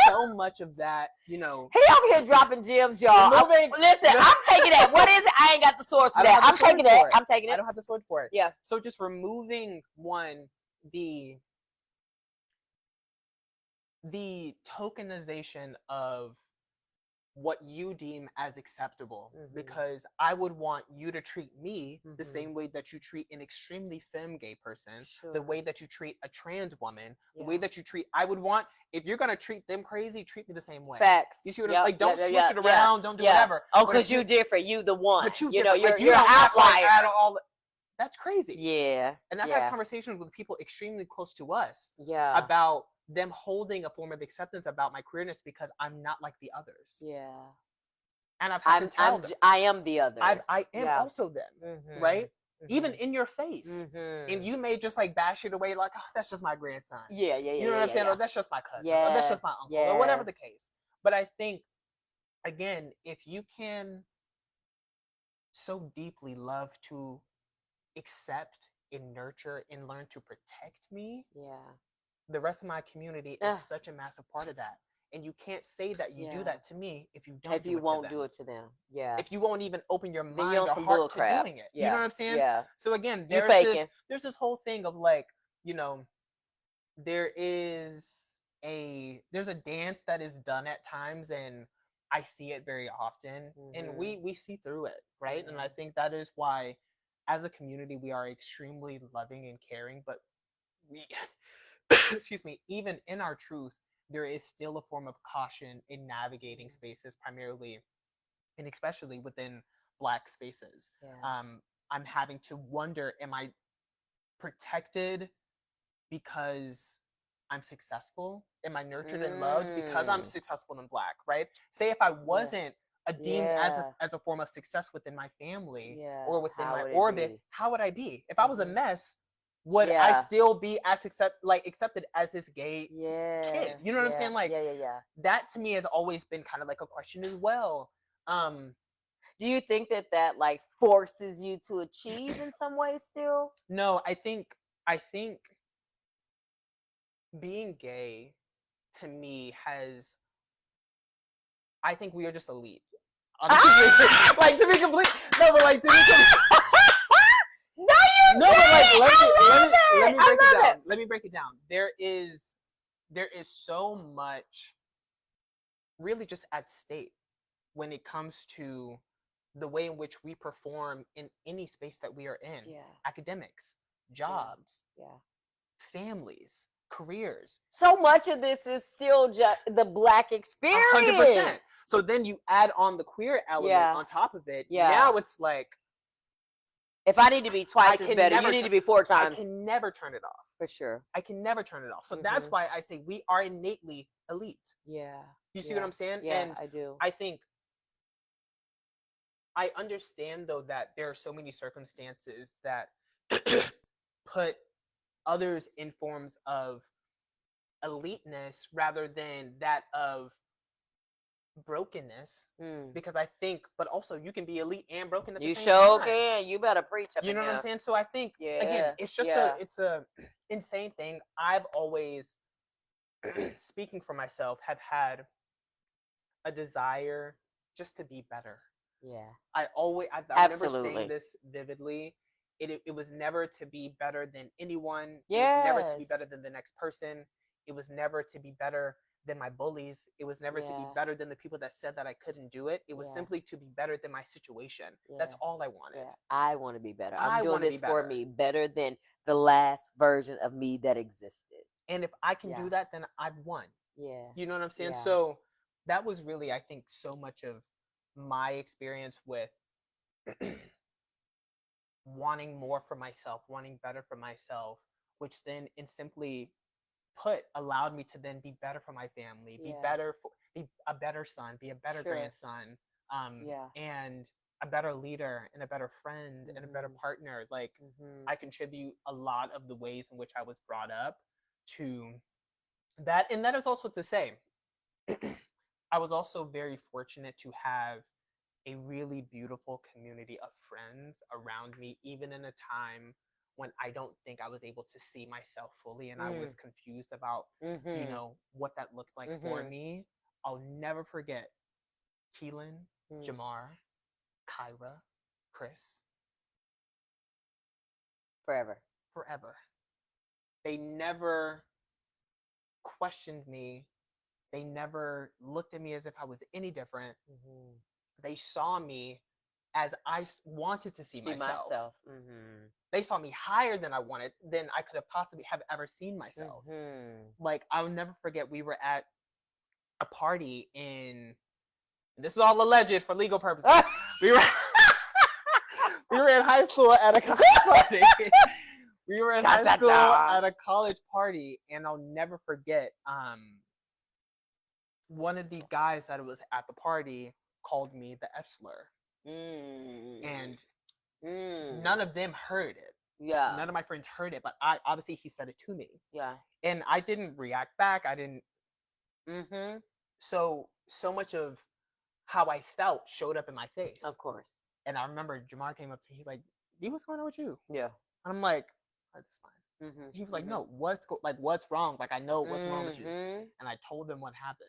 S1: so much of that, you know.
S2: He over here dropping gems, y'all. Listen, I'm taking that. What is it? I ain't got the swords for that. I'm taking that. I'm taking it.
S1: I don't have the sword for it.
S2: Yeah.
S1: So just removing the tokenization of what you deem as acceptable, because I would want you to treat me the same way that you treat an extremely femme gay person, the way that you treat a trans woman, the way that you treat, I would want, if you're going to treat them crazy, treat me the same way.
S2: Facts.
S1: You see what I'm like? Don't switch it around. Don't do whatever.
S2: Oh, because you different. You the one.
S1: But
S2: you know, you're an outlier.
S1: That's crazy.
S2: Yeah.
S1: And I've had conversations with people extremely close to us
S2: Yeah.
S1: about them holding a form of acceptance about my queerness because I'm not like the others.
S2: Yeah.
S1: And I've had to tell them.
S2: I am the other.
S1: I am also them, right? Even in your face. And you may just like bash it away like, oh, that's just my grandson.
S2: Yeah.
S1: You know what I'm saying? Or that's just my cousin. Or that's just my uncle. Or whatever the case. But I think, again, if you can so deeply love to accept and nurture and learn to protect me, the rest of my community is such a massive part of that. And you can't say that you do that to me if you don't.
S2: If you won't do it to them,
S1: if you won't even open your mind or heart to doing it, you know what I'm saying?
S2: Yeah.
S1: So again, there's this whole thing of like, you know, there's a dance that is done at times, and I see it very often, and we see through it, right? And I think that is why, as a community, we are extremely loving and caring, but we, excuse me, even in our truth, there is still a form of caution in navigating spaces, primarily and especially within Black spaces.
S2: Yeah.
S1: I'm having to wonder, am I protected because I'm successful? Am I nurtured and loved because I'm successful and Black, right? Say if I wasn't deemed as a form of success within my family or within my orbit, how would I be? If I was a mess, would I still be as accepted as this gay kid? You know what I'm saying? Like that to me has always been kind of like a question as well.
S2: Do you think that like forces you to achieve in some way still?
S1: No, I think being gay to me has, I think we are just elite. Like to be complete, no, but like to be complete. No, but like let me break it down. Let me break it down. There is so much really just at stake when it comes to the way in which we perform in any space that we are in. Academics, jobs, families, careers.
S2: So much of this is still just the Black experience.
S1: 100%. So then you add on the queer element on top of it. Now it's like,
S2: if I need to be twice as better, you need to be 4 times.
S1: I can never turn it off.
S2: For sure.
S1: I can never turn it off. So that's why I say we are innately elite.
S2: Yeah.
S1: You see what I'm saying?
S2: Yeah,
S1: and
S2: I do.
S1: I think I understand though that there are so many circumstances that put others in forms of eliteness rather than that of brokenness, because I think, but also you can be elite and broken at the same time.
S2: You sure can. You better preach up.
S1: You know what I'm saying? So I think again, it's just it's a insane thing. I've always, speaking for myself, have had a desire just to be better.
S2: Yeah.
S1: I remember saying this vividly. It was never to be better than anyone. It was never to be better than the next person. It was never to be better than my bullies. It was never to be better than the people that said that I couldn't do it. It was simply to be better than my situation. That's all I wanted.
S2: I want to be better. I'm doing this for me, better than the last version of me that existed.
S1: And if I can do that, then I've won.
S2: Yeah.
S1: You know what I'm saying? So that was really, I think, so much of my experience with wanting more for myself, wanting better for myself, which then in simply put allowed me to then be better for my family, be a better son, be a better grandson, and a better leader and a better friend and a better partner. Like I contribute a lot of the ways in which I was brought up to that. And that is also to say, I was also very fortunate to have a really beautiful community of friends around me, even in a time when I don't think I was able to see myself fully and I was confused about, you know, what that looked like for me. I'll never forget Keelan, Jamar, Kyra, Chris.
S2: Forever.
S1: They never questioned me. They never looked at me as if I was any different. They saw me as I wanted to see myself. They saw me higher than I could have possibly have ever seen myself. Like I'll never forget, we were at a party this is all alleged for legal purposes. we were in high school at a college party. We were in high school at a college party, and I'll never forget. One of the guys that was at the party called me the F slur, and none of them heard it. None of my friends heard it, but obviously he said it to me. And I didn't react back. I didn't. So much of how I felt showed up in my face.
S2: Of course.
S1: And I remember Jamar came up to me. He's like, "D, what's going on with you?"
S2: Yeah.
S1: And I'm like, "That's fine." He was like, "No, what's wrong? Like I know what's wrong with you." And I told them what happened.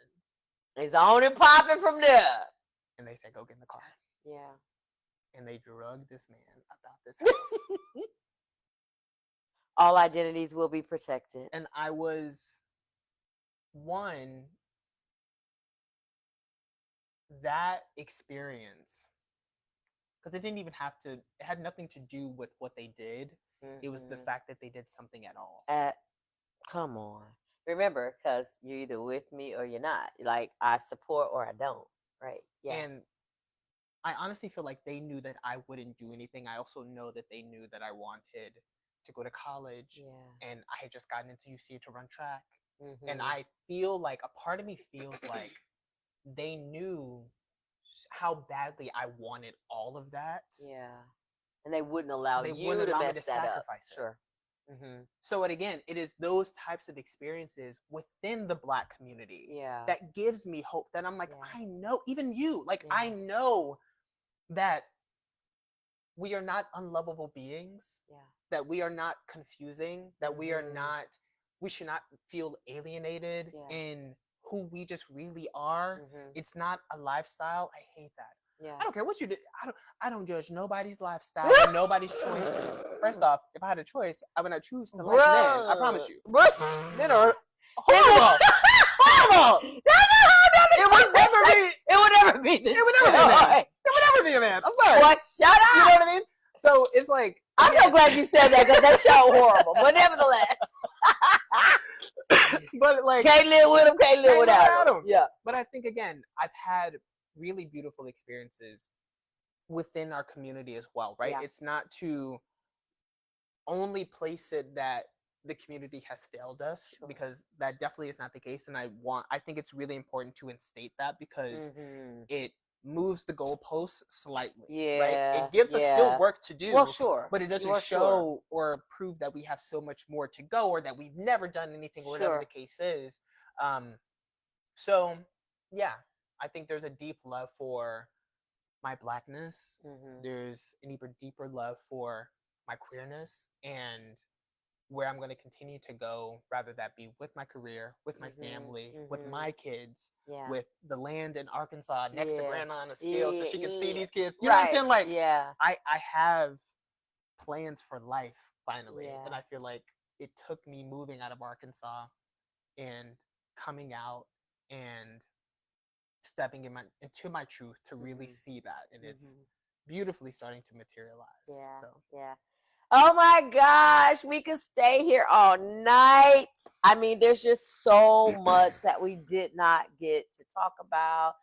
S2: It's on and popping from there.
S1: And they said, "Go get in the car."
S2: Yeah.
S1: And they drugged this man about this house.
S2: All identities will be protected.
S1: And I was, one, that experience, because it didn't even have to, it had nothing to do with what they did. It was the fact that they did something at all.
S2: Come on. Remember, because you're either with me or you're not. Like, I support or I don't. Right. Yeah.
S1: And I honestly feel like they knew that I wouldn't do anything. I also know that they knew that I wanted to go to college,
S2: Yeah.
S1: and I had just gotten into UC to run track. And
S2: Mm-hmm.
S1: I feel like a part of me feels like they knew how badly I wanted all of that.
S2: Yeah. And they wouldn't allow
S1: They
S2: you
S1: wouldn't
S2: to
S1: allow me
S2: mess
S1: to
S2: that up.
S1: sacrifice it.
S2: Sure. Mm-hmm.
S1: So again, it is those types of experiences within the Black community
S2: Yeah.
S1: that gives me hope, that I'm like,
S2: Yeah.
S1: I know, even you, like,
S2: Yeah.
S1: I know that we are not unlovable beings,
S2: Yeah.
S1: that we are not confusing, that we are
S2: Mhm.
S1: not, we should not feel alienated
S2: Yeah.
S1: in who we just really are.
S2: Mhm.
S1: It's not a lifestyle. I hate that.
S2: Yeah.
S1: I don't care what you do. I don't judge nobody's lifestyle or nobody's choices. First off, if I had a choice, I would not choose to like men. I promise you. Men are horrible. Horrible. It would never be.
S2: It would never be the
S1: It would never be a man. It would never be a man. I'm sorry.
S2: What? Shut up.
S1: You know what I mean? So it's like,
S2: I'm so glad you said that, because that show horrible. But nevertheless,
S1: but like,
S2: can't live with him, can't live without him. Yeah.
S1: But I think, again, I've had really beautiful experiences within our community as well, right?
S2: Yeah.
S1: It's not to only place it that the community has failed us,
S2: Sure.
S1: because that definitely is not the case. And I think it's really important to instate that, because it moves the goalposts slightly.
S2: Yeah.
S1: Right? It gives us still work to do.
S2: Well, sure.
S1: But it doesn't show or prove that we have so much more to go, or that we've never done anything, or whatever the case is. So yeah, I think there's a deep love for my Blackness. There's an even deeper love for my queerness, and where I'm going to continue to go, rather that be with my career, with my family, with my kids, with the land in Arkansas next to grandma on a scale, so she can see these kids. You know what I'm saying? Like, I have plans for life finally. And I feel like it took me moving out of Arkansas and coming out and stepping into my truth to really see that. And it's beautifully starting to materialize.
S2: Yeah.
S1: So
S2: Yeah. Oh my gosh, we could stay here all night. I mean, there's just so much that we did not get to talk about.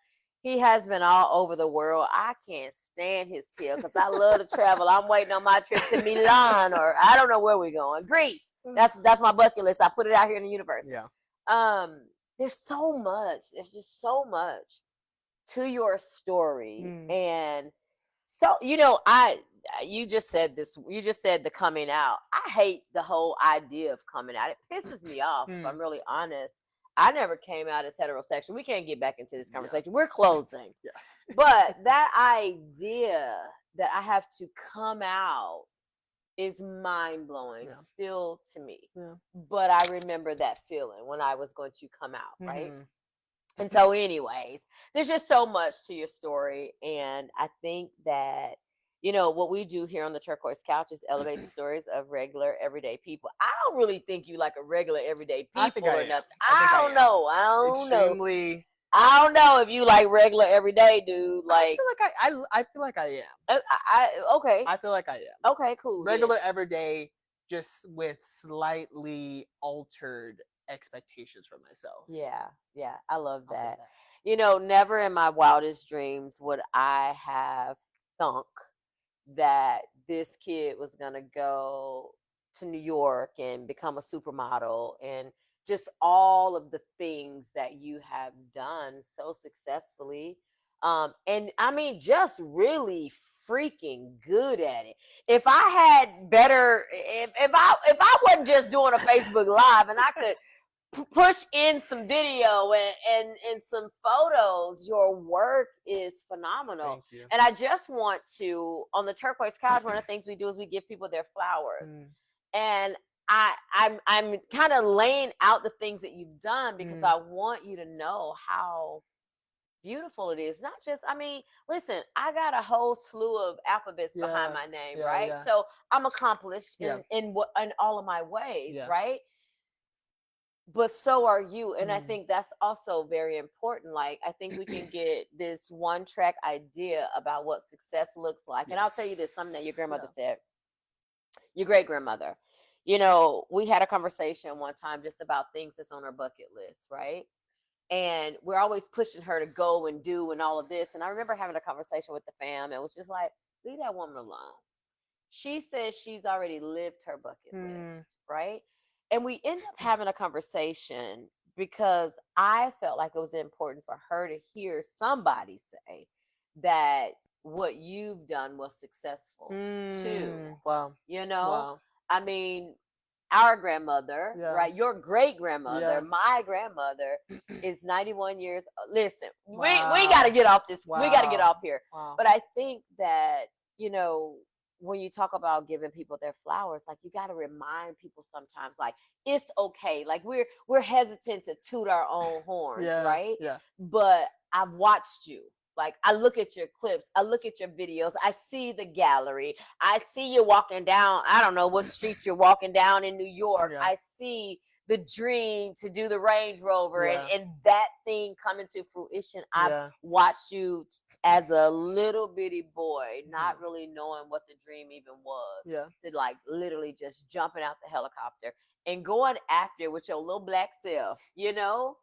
S2: He has been all over the world. I can't stand his tail, because I love to travel. I'm waiting on my trip to Milan, or I don't know where we're going. Greece. That's my bucket list. I put it out here in the universe.
S1: Yeah.
S2: There's so much. There's just so much to your story. And so, you just said this, you just said the coming out. I hate the whole idea of coming out. It pisses me off, if I'm really honest. I never came out as heterosexual. We can't get back into this conversation. We're closing. But that idea that I have to come out is mind-blowing still to me. But I remember that feeling when I was going to come out, right? And so anyways, there's just so much to your story. And I think that, what we do here on the Turquoise Couch is elevate the stories of regular, everyday people. I don't really think you like a regular, everyday people or nothing. I don't know. I don't know if you like regular, everyday dude. Like,
S1: I feel like I am.
S2: Okay.
S1: I feel like I am.
S2: Okay, cool.
S1: Regular, everyday, just with slightly altered expectations for myself.
S2: Yeah, I love that. Never in my wildest dreams would I have thunk that this kid was gonna go to New York and become a supermodel, and just all of the things that you have done so successfully. And I mean, just really freaking good at it. If I had better, if I wasn't just doing a Facebook Live and I could push in some video and some photos, your work is phenomenal.
S1: Thank you.
S2: And I just want to, on the Turquoise Couch, one of the things we do is we give people their flowers. And I'm kind of laying out the things that you've done, because I want you to know how beautiful it is. Not just, I mean, listen, I got a whole slew of alphabets behind my name, right? So I'm accomplished in all of my ways, right? but so are you. And I think that's also very important. Like, I think we can get this one track idea about what success looks like. And I'll tell you this, something that your grandmother said, your great grandmother. You know, we had a conversation one time just about things that's on her bucket list, right? And we're always pushing her to go and do and all of this. And I remember having a conversation with the fam. It was just like, leave that woman alone. She says she's already lived her bucket list, right? And we end up having a conversation because I felt like it was important for her to hear somebody say that what you've done was successful too.
S1: Wow.
S2: You know,
S1: Wow.
S2: I mean, our grandmother, right? Your great grandmother, my grandmother is 91 years. Listen, we got to get off this. We got to get off here.
S1: Wow.
S2: But I think that, you know, when you talk about giving people their flowers, like, you got to remind people sometimes, like, it's okay. Like, we're hesitant to toot our own horns, right?
S1: Yeah.
S2: But I've watched you. Like, I look at your clips, I look at your videos, I see the gallery, I see you walking down, I don't know what street you're walking down in New York. I see the dream to do the Range Rover and that thing coming to fruition. I've watched you as a little bitty boy, not really knowing what the dream even was, to like literally just jumping out the helicopter and going after it with your little black self, you know?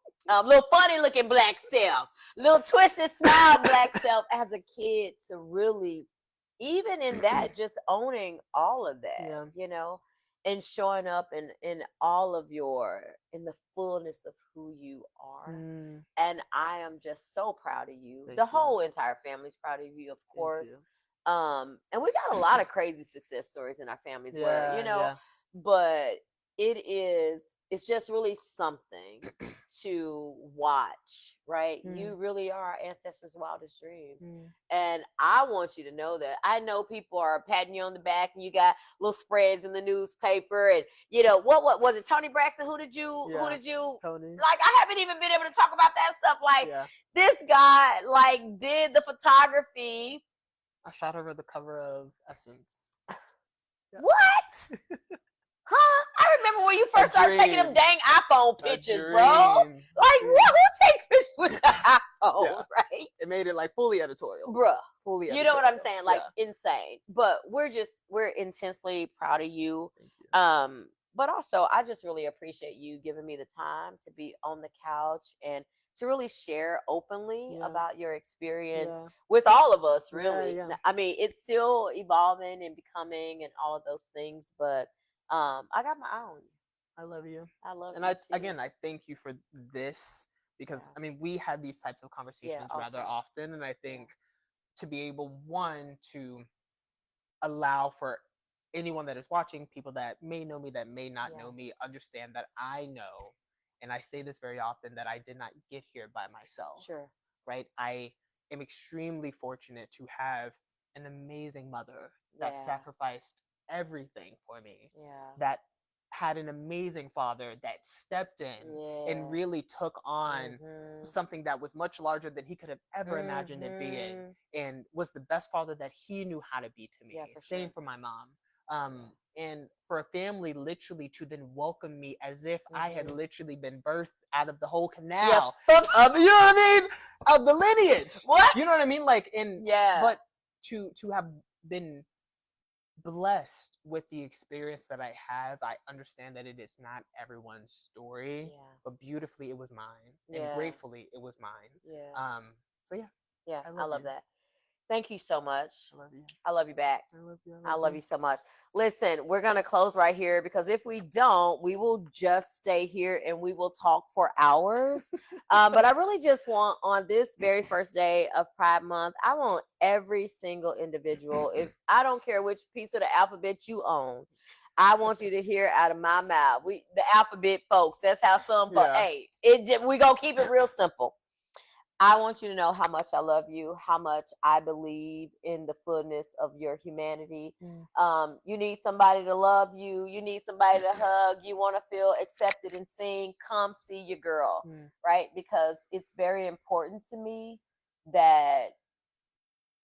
S2: Little funny looking black self, little twisted smile black self as a kid, to really, even in that, just owning all of that, you know, and showing up in all of in the fullness of who you are. And I am just so proud of you. The whole entire family's proud of you, of course. And we got a lot of crazy success stories in our families where, you know, but it's just really something to watch, right? You really are our ancestors' wildest dreams. And I want you to know that. I know people are patting you on the back and you got little spreads in the newspaper, and you know, what was it, Tony Braxton? Who did you
S1: Tony.
S2: Like, I haven't even been able to talk about that stuff. Like, this guy like did the photography.
S1: I shot over the cover of Essence.
S2: What? Huh? I remember when you first started taking them dang iPhone pictures, bro. Like, what? Who takes pictures with the iPhone, right?
S1: It made it like fully editorial.
S2: Bruh.
S1: Fully editorial.
S2: You know what I'm saying? Like, insane. But we're intensely proud of you.
S1: Thank you.
S2: But also, I just really appreciate you giving me the time to be on the couch and to really share openly about your experience with all of us, really. I mean, it's still evolving and becoming and all of those things, but I got my eye on you.
S1: I love you.
S2: I love
S1: you. And I thank you for this, because I mean, we had these types of conversations rather often, and I think to be able, one, to allow for anyone that is watching, people that may know me, that may not know me, understand that I know, and I say this very often, that I did not get here by myself.
S2: Sure.
S1: Right? I am extremely fortunate to have an amazing mother that sacrificed everything for me, that had an amazing father that stepped in and really took on something that was much larger than he could have ever imagined it being, and was the best father that he knew how to be to me. Same for my mom. And for a family literally to then welcome me as if I had literally been birthed out of the whole canal of, you know what I mean, of the lineage.
S2: What?
S1: You know what I mean? Like, but to have been blessed with the experience that I have, I understand that it is not everyone's story, but beautifully it was mine, and gratefully it was mine. So
S2: I love that. Thank you so much.
S1: I love you.
S2: I love you back.
S1: I love you.
S2: I love you so much. Listen, we're going to close right here, because if we don't, we will just stay here and we will talk for hours. But I really just want, on this very first day of Pride Month, I want every single individual, if I don't care which piece of the alphabet you own, I want you to hear out of my mouth. The alphabet folks, that's how some folks, hey, we going to keep it real simple. I want you to know how much I love you, how much I believe in the fullness of your humanity. You need somebody to love you. You need somebody to hug. You want to feel accepted and seen. Come see your girl, right? Because it's very important to me that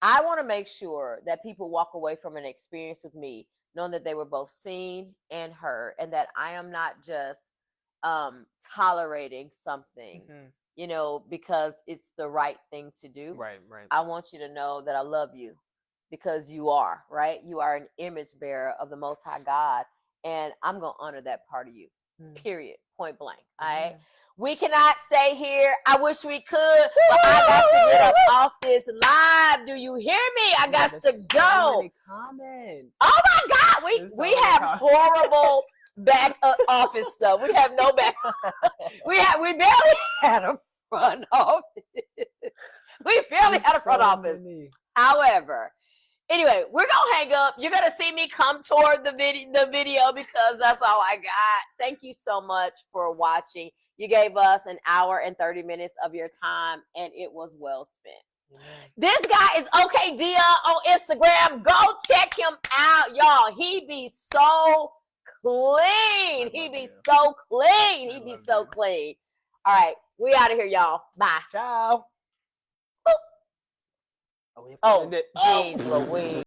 S2: I want to make sure that people walk away from an experience with me knowing that they were both seen and heard, and that I am not just tolerating something, because it's the right thing to do.
S1: Right.
S2: I want you to know that I love you because you are, right? You are an image bearer of the Most High God, and I'm going to honor that part of you, period, point blank. All right? We cannot stay here. I wish we could, but I got to get up off this live. Do you hear me? I got to go.
S1: So many comments.
S2: Oh my God, we have horrible back office stuff. We have no back. we barely had a front office. We barely had a front office. However, anyway, we're gonna hang up. You're gonna see me come toward the video because that's all I got. Thank you so much for watching. You gave us an hour and 30 minutes of your time, and it was well spent. This guy is OK Deon on Instagram. Go check him out, y'all. He be so clean. He be so clean. He be so clean. All right, we out of here, y'all. Bye.
S1: Ciao.
S2: Oh, jeez Louise.